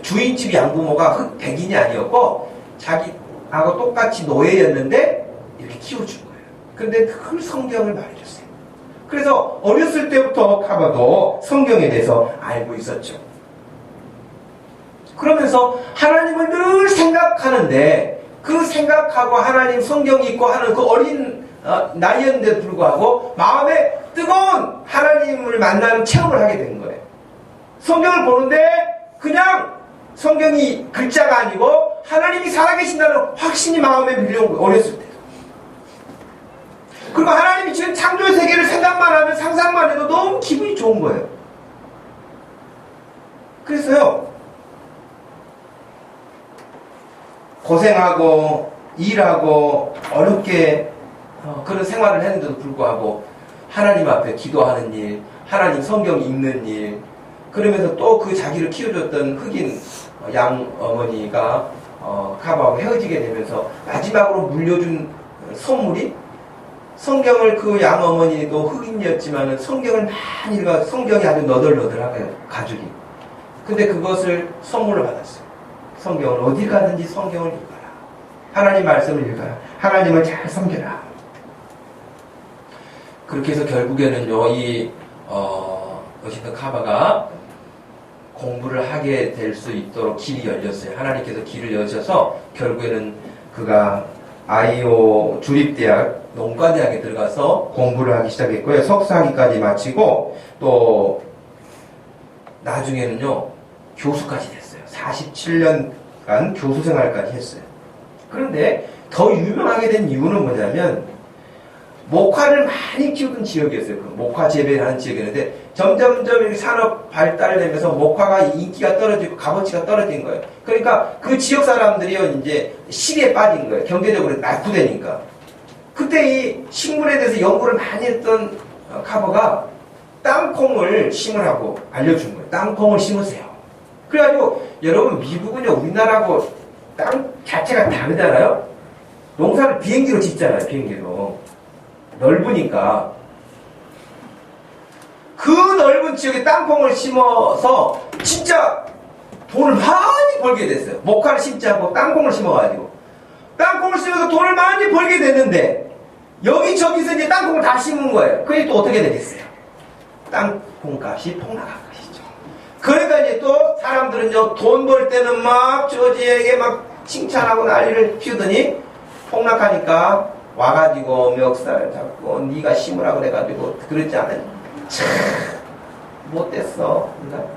주인집 양부모가 백인이 아니었고 자기하고 똑같이 노예였는데 이렇게 키워준 거예요. 근데 그 성경을 말해줬어요. 그래서 어렸을 때부터 카버도 성경에 대해서 알고 있었죠. 그러면서 하나님을 늘 생각하는데 그 생각하고 하나님 성경이 있고 하는 그 어린 나이였는데도 불구하고 마음에 뜨거운 하나님을 만나는 체험을 하게 된 거예요. 성경을 보는데 그냥 성경이 글자가 아니고 하나님이 살아계신다는 확신이 마음에 밀려온 거예요. 어렸을 때. 그리고 하나님이 지금 창조의 세계를 생각만 하면 상상만 해도 너무 기분이 좋은 거예요. 그래서요 고생하고 일하고 어렵게 그런 생활을 했는데도 불구하고 하나님 앞에 기도하는 일, 하나님 성경 읽는 일, 그러면서 또 그 자기를 키워줬던 흑인 양 어머니가 카버하고 헤어지게 되면서 마지막으로 물려준 선물이 성경을, 그 양 어머니도 흑인이었지만 성경을 많이 읽어, 성경이 아주 너덜너덜하고요 가죽이. 근데 그것을 선물로 받았어요. 성경을 어디 가든지 성경을 읽어라. 하나님 말씀을 읽어라. 하나님을 잘 섬겨라. 그렇게 해서 결국에는요 이 워싱턴 카버가 공부를 하게 될 수 있도록 길이 열렸어요. 하나님께서 길을 여셔서 결국에는 그가 아이오 주립대학 농과대학에 들어가서 공부를 하기 시작했고요. 석사학위까지 마치고 또 나중에는요 교수까지 됐어요. 47년간 교수 생활까지 했어요. 그런데 더 유명하게 된 이유는 뭐냐면 목화를 많이 키우던 지역이었어요. 그 목화 재배하는 지역이었는데 점점점 이렇게 산업 발달을 하면서 목화가 인기가 떨어지고 값어치가 떨어진 거예요. 그러니까 그 지역 사람들이요 이제 시리에 빠진 거예요. 경제적으로 낙후되니까. 그때 이 식물에 대해서 연구를 많이 했던 카버가 땅콩을 심으라고 알려준 거예요. 땅콩을 심으세요. 그래가지고 여러분 미국은요 우리나라하고 땅 자체가 다르잖아요. 농사를 비행기로 짓잖아요. 비행기로. 넓으니까 그 넓은 지역에 땅콩을 심어서 진짜 돈을 많이 벌게 됐어요. 목화를 심지 않고 땅콩을 심어가지고 땅콩을 심어서 돈을 많이 벌게 됐는데 여기저기서 이제 땅콩을 다 심은 거예요. 그게 또 어떻게 되겠어요? 땅콩값이 폭락한 것이죠. 그러니까 이제 또 사람들은요 돈 벌 때는 막 조지에게 막 칭찬하고 난리를 피우더니 폭락하니까 와가지고 멱살을 잡고 네가 심으라 그래가지고 그랬지 않아요? 참 못됐어. 그러니까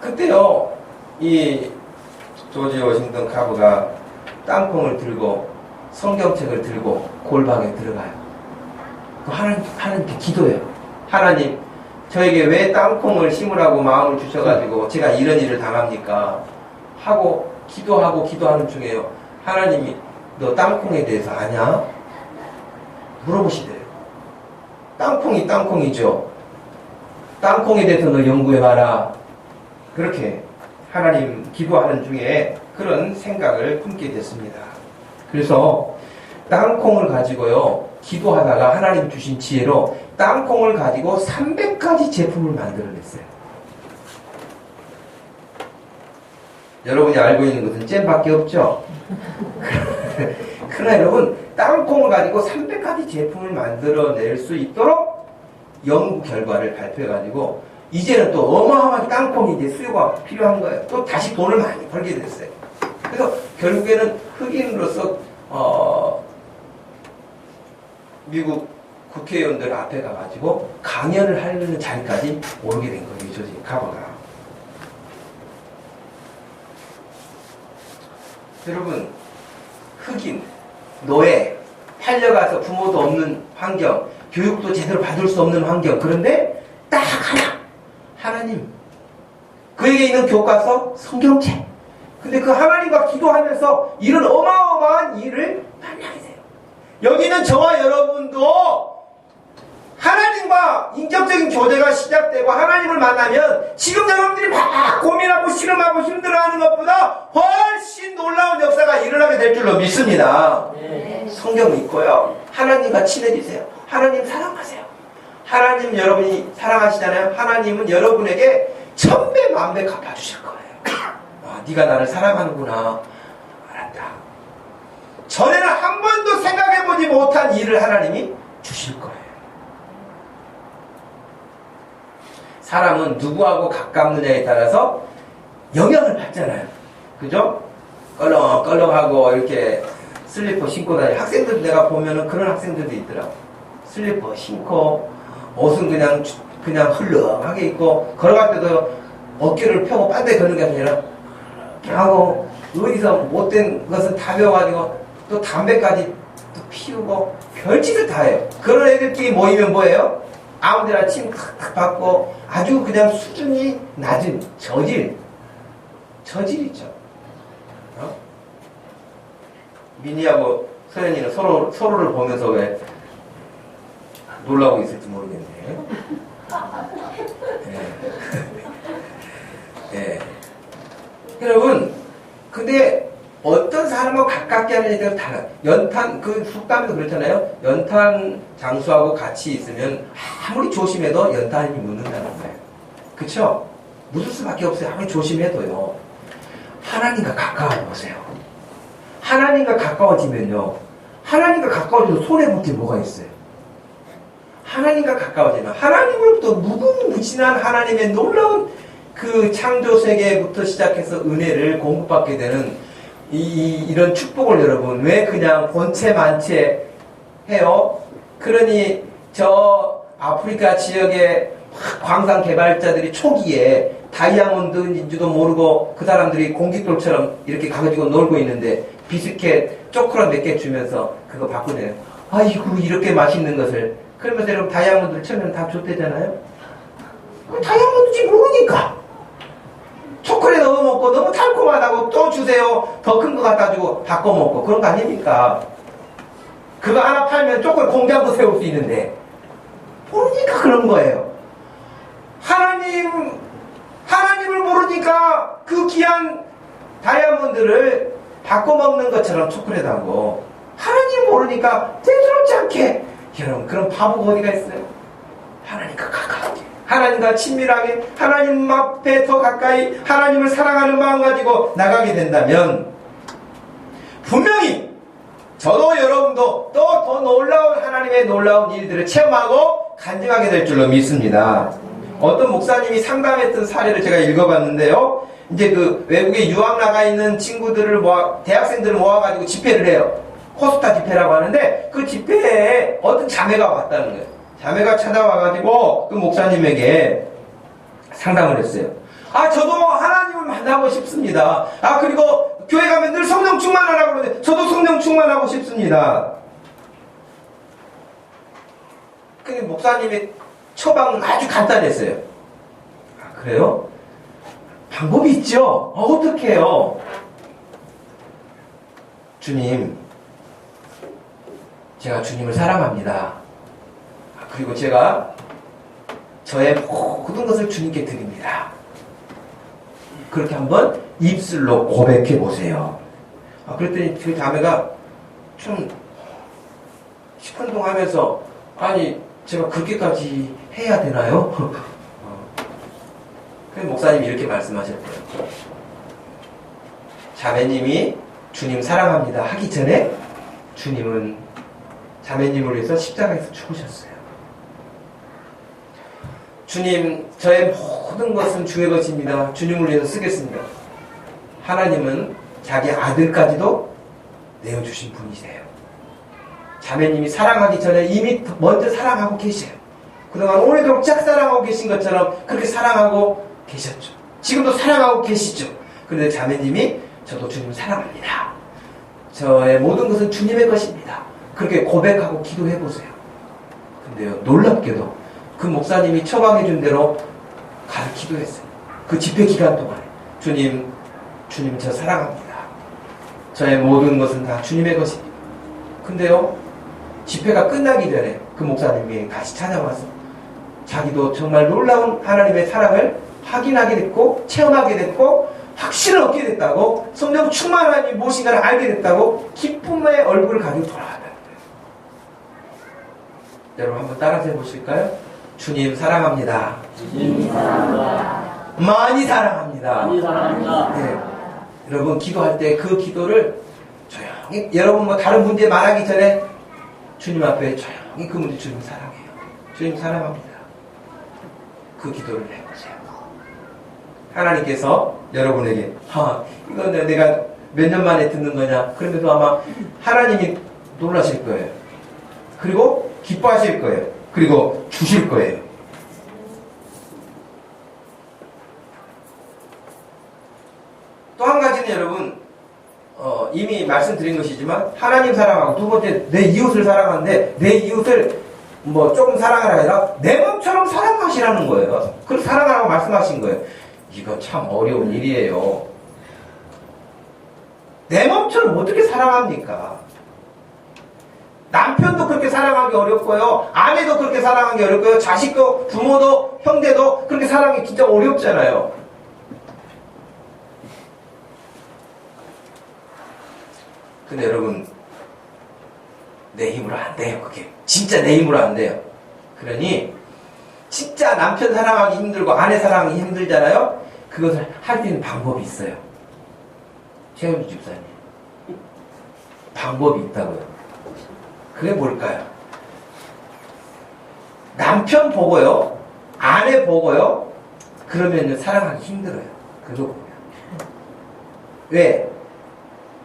그때요 이 조지 워싱턴 카버가 땅콩을 들고 성경책을 들고 골방에 들어가요. 하나님께 기도해요. 하나님 저에게 왜 땅콩을 심으라고 마음을 주셔가지고 제가 이런 일을 당합니까? 하고 기도하는 중에요 하나님이 너 땅콩에 대해서 아냐? 물어보시대요. 땅콩이 땅콩이죠. 땅콩에 대해서 너 연구해봐라. 그렇게 하나님 기도하는 중에 그런 생각을 품게 됐습니다. 그래서 땅콩을 가지고요, 기도하다가 하나님 주신 지혜로 땅콩을 가지고 300가지 제품을 만들어냈어요. 여러분이 알고 있는 것은 잼밖에 없죠? 그러나 여러분, 땅콩을 가지고 300가지 제품을 만들어낼 수 있도록 연구 결과를 발표해가지고 이제는 또 어마어마하게 땅콩이 이제 수요가 필요한 거예요. 또 다시 돈을 많이 벌게 됐어요. 그래서 결국에는 흑인으로서 미국 국회의원들 앞에 가가지고 강연을 하려는 자리까지 오르게 된 거예요. 조지 카버가. 여러분, 흑인, 노예, 팔려가서 부모도 없는 환경, 교육도 제대로 받을 수 없는 환경. 그런데 딱 하나님. 그에게 있는 교과서, 성경책. 근데 그 하나님과 기도하면서 이런 어마어마한 일을 만나게 돼요. 여기는 저와 여러분도 하나님과 인격적인 교제가 시작되고 하나님을 만나면 지금 여러분들이 막 고민하고 씨름하고 힘들어하는 것보다 훨씬 놀라운 역사가 일어나게 될 줄로 믿습니다. 성경 읽고요. 하나님과 친해지세요. 하나님 사랑하세요. 하나님 여러분이 사랑하시잖아요. 하나님은 여러분에게 1000배 만배 갚아주실 거예요. 아, 네가 나를 사랑하는구나. 알았다. 전에는 한 번도 생각해보지 못한 일을 하나님이 주실 거예요. 사람은 누구하고 가깝느냐에 따라서 영향을 받잖아요. 그죠? 껄렁껄렁하고 이렇게 슬리퍼 신고 다니는 학생들 내가 보면은 그런 학생들도 있더라고. 슬리퍼 신고 옷은 그냥 헐렁하게 입고 걸어갈 때도 어깨를 펴고 빤데 걷는 게 아니라 이렇게 하고 어디서 못된 것은 다 배워가지고 또 담배까지 또 피우고 별짓을 다 해요. 그런 애들끼리 모이면 뭐예요? 아무데나 침 탁탁 받고 아주 그냥 수준이 낮은 저질 있죠. 민희하고 서연이는 서로를 보면서 왜 놀라고 있을지 모르겠네. 예. 여러분, 근데 어떤 사람하고 가깝게 하느냐에 따라서 달라요. 연탄, 그 속담에도 그렇잖아요. 연탄 장수하고 같이 있으면 아무리 조심해도 연탄이 묻는다는 거예요. 그쵸? 묻을 수밖에 없어요. 아무리 조심해도요. 하나님과 가까워 보세요. 하나님과 가까워지면요. 하나님과 가까워지면 손해볼 게 뭐가 있어요? 하나님과 가까워지면 하나님으로부터 무궁무진한 하나님의 놀라운 그 창조 세계부터 시작해서 은혜를 공급받게 되는 이런 축복을 여러분 왜 그냥 본체만체 해요? 그러니 저 아프리카 지역의 광산 개발자들이 초기에 다이아몬드인지도 모르고 그 사람들이 공깃돌처럼 이렇게 가가지고 놀고 있는데 비스켓 초콜릿 몇 개 주면서 그거 바꾸네요. 아이고 이렇게 맛있는 것을. 그러면서 여러분 다이아몬드를 처음에는 다 줬대잖아요. 다이아몬드인지 모르니까 초콜릿 넣어 먹고 너무 달콤하다고 또 주세요. 더 큰 거 갖다 주고 바꿔 먹고 그런 거 아닙니까? 그거 하나 팔면 초콜릿 공장도 세울 수 있는데 모르니까 그런 거예요. 하나님을 모르니까 그 귀한 다이아몬드를 바꿔 먹는 것처럼 초콜릿하고 하나님 모르니까 대수롭지 않게 여러분 그런 바보가 어디가 있어요? 하나님과 가까우게 하나님과 친밀하게 하나님 앞에 더 가까이 하나님을 사랑하는 마음 가지고 나가게 된다면 분명히 저도 여러분도 또 더 놀라운 하나님의 놀라운 일들을 체험하고 간증하게 될 줄로 믿습니다. 어떤 목사님이 상담했던 사례를 제가 읽어봤는데요. 이제 그 외국에 유학 나가 있는 친구들을 대학생들을 모아가지고 집회를 해요. 코스타 집회라고 하는데 그 집회에 어떤 자매가 왔다는 거예요. 자매가 찾아와가지고 그 목사님에게 상담을 했어요. 아, 저도 하나님을 만나고 싶습니다. 아, 그리고 교회 가면 늘 성령 충만하라고 그러는데 저도 성령 충만하고 싶습니다. 근데 목사님의 처방은 아주 간단했어요. 아, 그래요? 방법이 있죠? 어떻게 해요? 주님, 제가 주님을 사랑합니다. 그리고 제가 저의 모든 것을 주님께 드립니다. 그렇게 한번 입술로 고백해 보세요. 그랬더니 그 자매가 좀 시큰둥하면서 아니 제가 그렇게까지 해야 되나요? 그래서 목사님이 이렇게 말씀하셨대요. 자매님이 주님 사랑합니다 하기 전에 주님은 자매님을 위해서 십자가에서 죽으셨어요. 주님, 저의 모든 것은 주의 것입니다. 주님을 위해서 쓰겠습니다. 하나님은 자기 아들까지도 내어주신 분이세요. 자매님이 사랑하기 전에 이미 먼저 사랑하고 계세요. 그동안 오래도록 짝사랑하고 계신 것처럼 그렇게 사랑하고 계셨죠. 지금도 사랑하고 계시죠. 그런데 자매님이 저도 주님을 사랑합니다. 저의 모든 것은 주님의 것입니다. 그렇게 고백하고 기도해보세요. 근데요, 놀랍게도 그 목사님이 처방해준 대로 가르치기도 했어요. 그 집회 기간 동안에 주님 저 사랑합니다. 저의 모든 것은 다 주님의 것입니다. 근데요, 집회가 끝나기 전에 그 목사님이 다시 찾아와서 자기도 정말 놀라운 하나님의 사랑을 확인하게 됐고 체험하게 됐고 확신을 얻게 됐다고, 성령 충만함이 무엇인가를 알게 됐다고 기쁨의 얼굴을 가지고 돌아왔다는 거예요. 여러분 한번 따라서 해보실까요? 주님 사랑합니다. 주님 사랑합니다. 많이 사랑합니다. 많이 사랑합니다. 네. 여러분 기도할 때 그 기도를 조용히, 여러분 뭐 다른 문제 말하기 전에 주님 앞에 조용히 그 문제 주님 사랑해요. 주님 사랑합니다. 그 기도를 해보세요. 하나님께서 여러분에게 이건 내가 몇 년 만에 듣는 거냐, 그러면서 아마 하나님이 놀라실 거예요. 그리고 기뻐하실 거예요. 그리고 주실 거예요. 또 한 가지는 여러분 이미 말씀드린 것이지만 하나님 사랑하고, 두 번째 내 이웃을 사랑하는데 내 이웃을 뭐 조금 사랑하라 아니라 내 몸처럼 사랑하시라는 거예요. 그렇게 사랑하라고 말씀하신 거예요. 이거 참 어려운 일이에요. 내 몸처럼 어떻게 사랑합니까? 남편도 그렇게 사랑하기 어렵고요. 아내도 그렇게 사랑하기 어렵고요. 자식도, 부모도, 형제도 그렇게 사랑하기 진짜 어렵잖아요. 근데 여러분, 내 힘으로 안 돼요. 그게 진짜 내 힘으로 안 돼요. 그러니 진짜 남편 사랑하기 힘들고 아내 사랑하기 힘들잖아요. 그것을 할 수 있는 방법이 있어요. 최현주 집사님, 방법이 있다고요. 그게 뭘까요? 남편 보고요, 아내 보고요, 그러면 사랑하기 힘들어요. 그거 보면. 왜?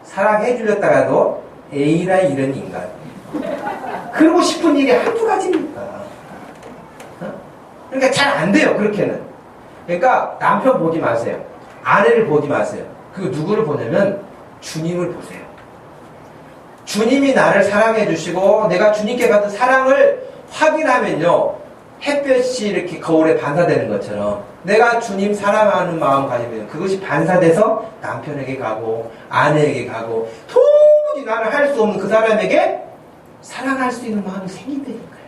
사랑해 주렸다가도 에이라 이런 인간. 그러고 싶은 일이 한두 가지입니까? 그러니까 잘 안 돼요, 그렇게는. 그러니까 남편 보지 마세요. 아내를 보지 마세요. 그리고 누구를 보냐면 주님을 보세요. 주님이 나를 사랑해 주시고 내가 주님께 받은 사랑을 확인하면요, 햇볕이 이렇게 거울에 반사되는 것처럼 내가 주님 사랑하는 마음 가지면 그것이 반사돼서 남편에게 가고 아내에게 가고 도무지 나는 할 수 없는 그 사람에게 사랑할 수 있는 마음이 생긴다니까요.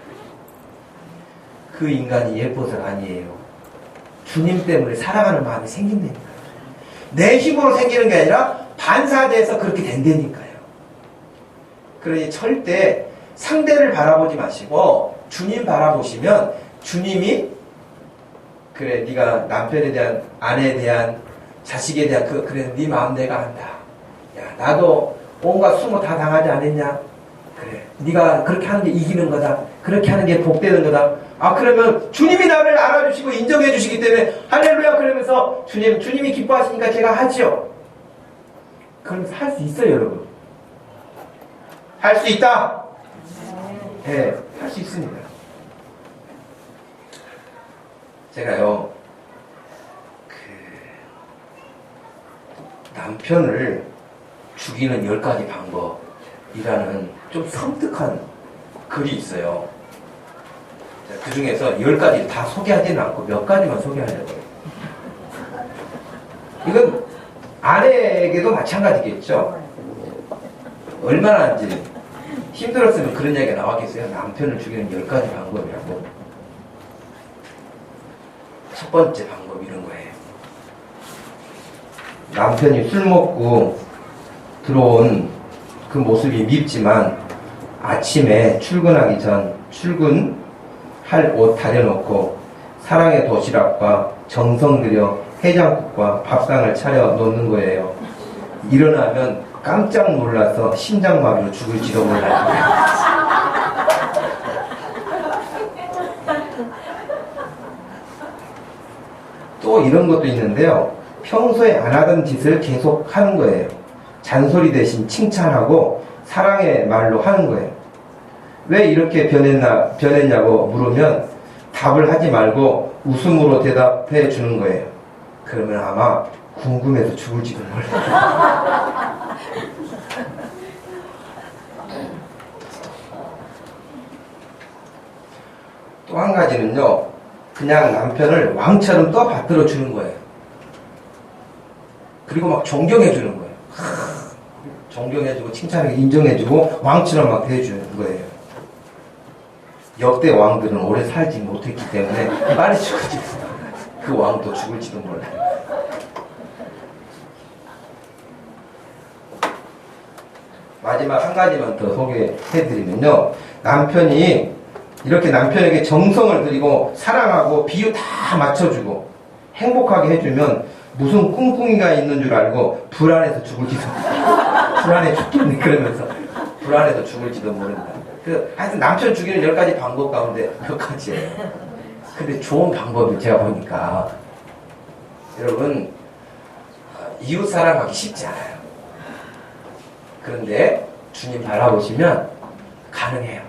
그 인간이 예뻐서가 아니에요. 주님 때문에 사랑하는 마음이 생긴다니까요. 내 힘으로 생기는 게 아니라 반사돼서 그렇게 된다니까요. 그러니 절대 상대를 바라보지 마시고 주님 바라보시면 주님이 그래, 네가 남편에 대한, 아내에 대한, 자식에 대한 그래, 네 마음 내가 안다. 야, 나도 온갖 수모 다 당하지 않았냐? 그래, 네가 그렇게 하는 게 이기는 거다. 그렇게 하는 게 복되는 거다. 그러면 주님이 나를 알아주시고 인정해 주시기 때문에 할렐루야 그러면서 주님이 기뻐하시니까 제가 하죠. 그러면서 할 수 있어요, 여러분. 할 수 있다. 네, 할 수 있습니다. 제가요, 남편을 죽이는 10가지 방법이라는 좀 섬뜩한 글이 있어요. 그 중에서 10가지 다 소개하지는 않고 몇 가지만 소개하려고요. 이건 아내에게도 마찬가지겠죠. 얼마나 이제 힘들었으면 그런 이야기가 나왔겠어요. 남편을 죽이는 10가지 방법이라고. 첫 번째 방법 이런 거예요. 남편이 술 먹고 들어온 그 모습이 밉지만 아침에 출근하기 전 출근할 옷 다려놓고 사랑의 도시락과 정성 들여 해장국과 밥상을 차려 놓는 거예요. 일어나면 깜짝 놀라서 심장마비로 죽을지도 몰라요. 또 이런 것도 있는데요. 평소에 안 하던 짓을 계속 하는 거예요. 잔소리 대신 칭찬하고 사랑의 말로 하는 거예요. 왜 이렇게 변했냐고 물으면 답을 하지 말고 웃음으로 대답해 주는 거예요. 그러면 아마 궁금해서 죽을지도 몰라요. 또 한 가지는요. 그냥 남편을 왕처럼 떠받들어 주는 거예요. 그리고 막 존경해 주는 거예요. 존경해주고 칭찬하고 인정해주고 왕처럼 막 대해주는 거예요. 역대 왕들은 오래 살지 못했기 때문에 빨리 죽을지도 몰라요. 그 왕도 죽을지도 몰라요. 마지막 한 가지만 더 소개해드리면요. 남편이 이렇게 남편에게 정성을 들이고 사랑하고 비유 다 맞춰주고 행복하게 해주면 무슨 꿍꿍이가 있는 줄 알고 불안해서 죽을지도 불안해 죽겠네 그러면서 불안해서 죽을지도 모른다. 하여튼 남편 죽이는 10가지 방법 가운데 몇 가지예요. 근데 좋은 방법이 제가 보니까 여러분 이웃 사랑하기 쉽지 않아요. 그런데 주님 바라보시면 가능해요.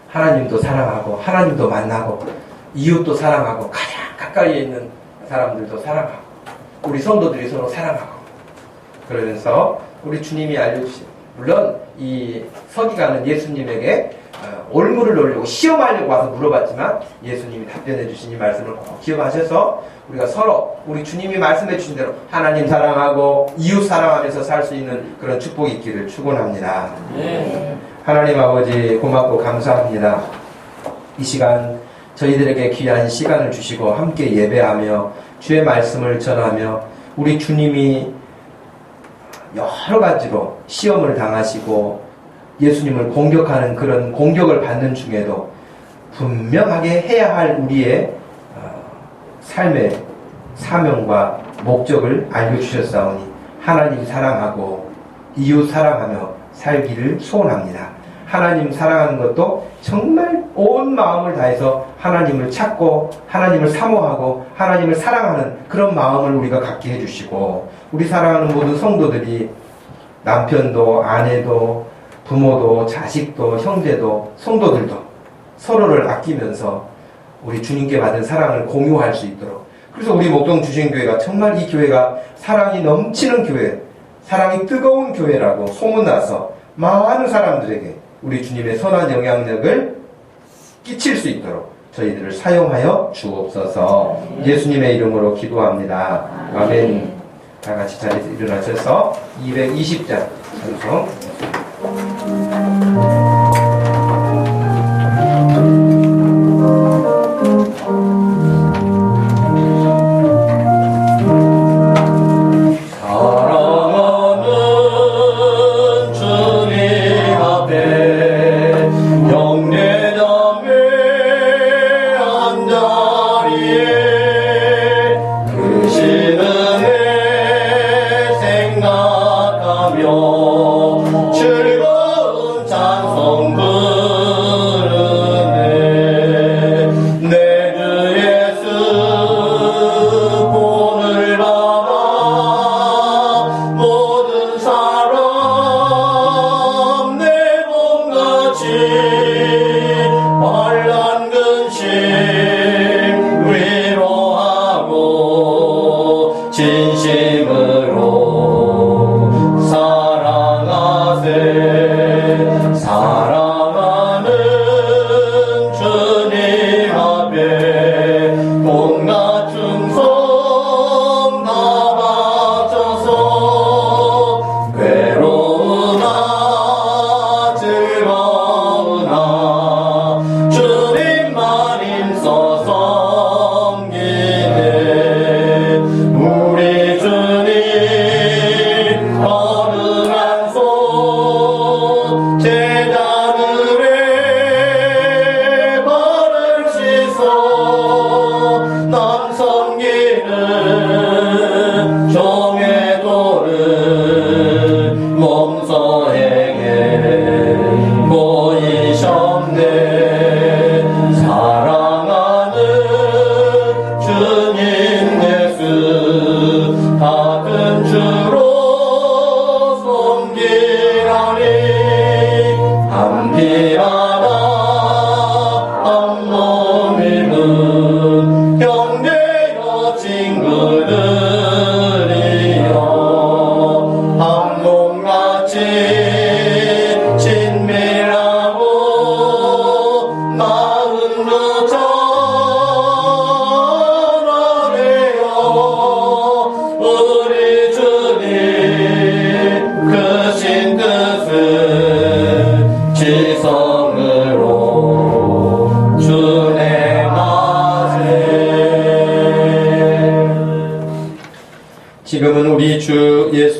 하나님도 사랑하고 하나님도 만나고 이웃도 사랑하고 가장 가까이에 있는 사람들도 사랑하고 우리 성도들이 서로 사랑하고 그러면서 우리 주님이 알려주신 물론 이 서기관은 예수님에게 올무를 놓으려고 시험하려고 와서 물어봤지만 예수님이 답변해 주신 이 말씀을 꼭 기억하셔서 우리가 서로 우리 주님이 말씀해 주신 대로 하나님 사랑하고 이웃 사랑하면서 살 수 있는 그런 축복이 있기를 축원합니다. 네. 하나님 아버지 고맙고 감사합니다. 이 시간 저희들에게 귀한 시간을 주시고 함께 예배하며 주의 말씀을 전하며 우리 주님이 여러 가지로 시험을 당하시고 예수님을 공격하는 그런 공격을 받는 중에도 분명하게 해야 할 우리의 삶의 사명과 목적을 알려주셨사오니 하나님 사랑하고 이웃 사랑하며 살기를 소원합니다. 하나님 사랑하는 것도 정말 온 마음을 다해서 하나님을 찾고 하나님을 사모하고 하나님을 사랑하는 그런 마음을 우리가 갖게 해주시고 우리 사랑하는 모든 성도들이 남편도 아내도 부모도 자식도 형제도 성도들도 서로를 아끼면서 우리 주님께 받은 사랑을 공유할 수 있도록 그래서 우리 목동 주신교회가 정말 이 교회가 사랑이 넘치는 교회 사랑이 뜨거운 교회라고 소문나서 많은 사람들에게 우리 주님의 선한 영향력을 끼칠 수 있도록 저희들을 사용하여 주옵소서. 예수님의 이름으로 기도합니다. 아멘. 다 같이 자리에서 일어나셔서 220장 찬송 생각하며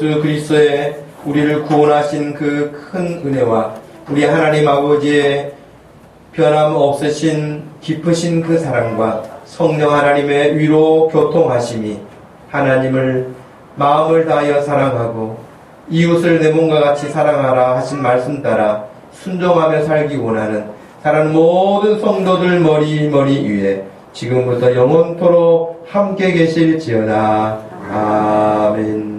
예수 그리스도의 우리를 구원하신 그 큰 은혜와 우리 하나님 아버지의 변함없으신 깊으신 그 사랑과 성령 하나님의 위로 교통하심이 하나님을 마음을 다하여 사랑하고 이웃을 내 몸과 같이 사랑하라 하신 말씀 따라 순종하며 살기 원하는 사랑하는 모든 성도들 머리 위에 지금부터 영원토록 함께 계실지어다. 아멘.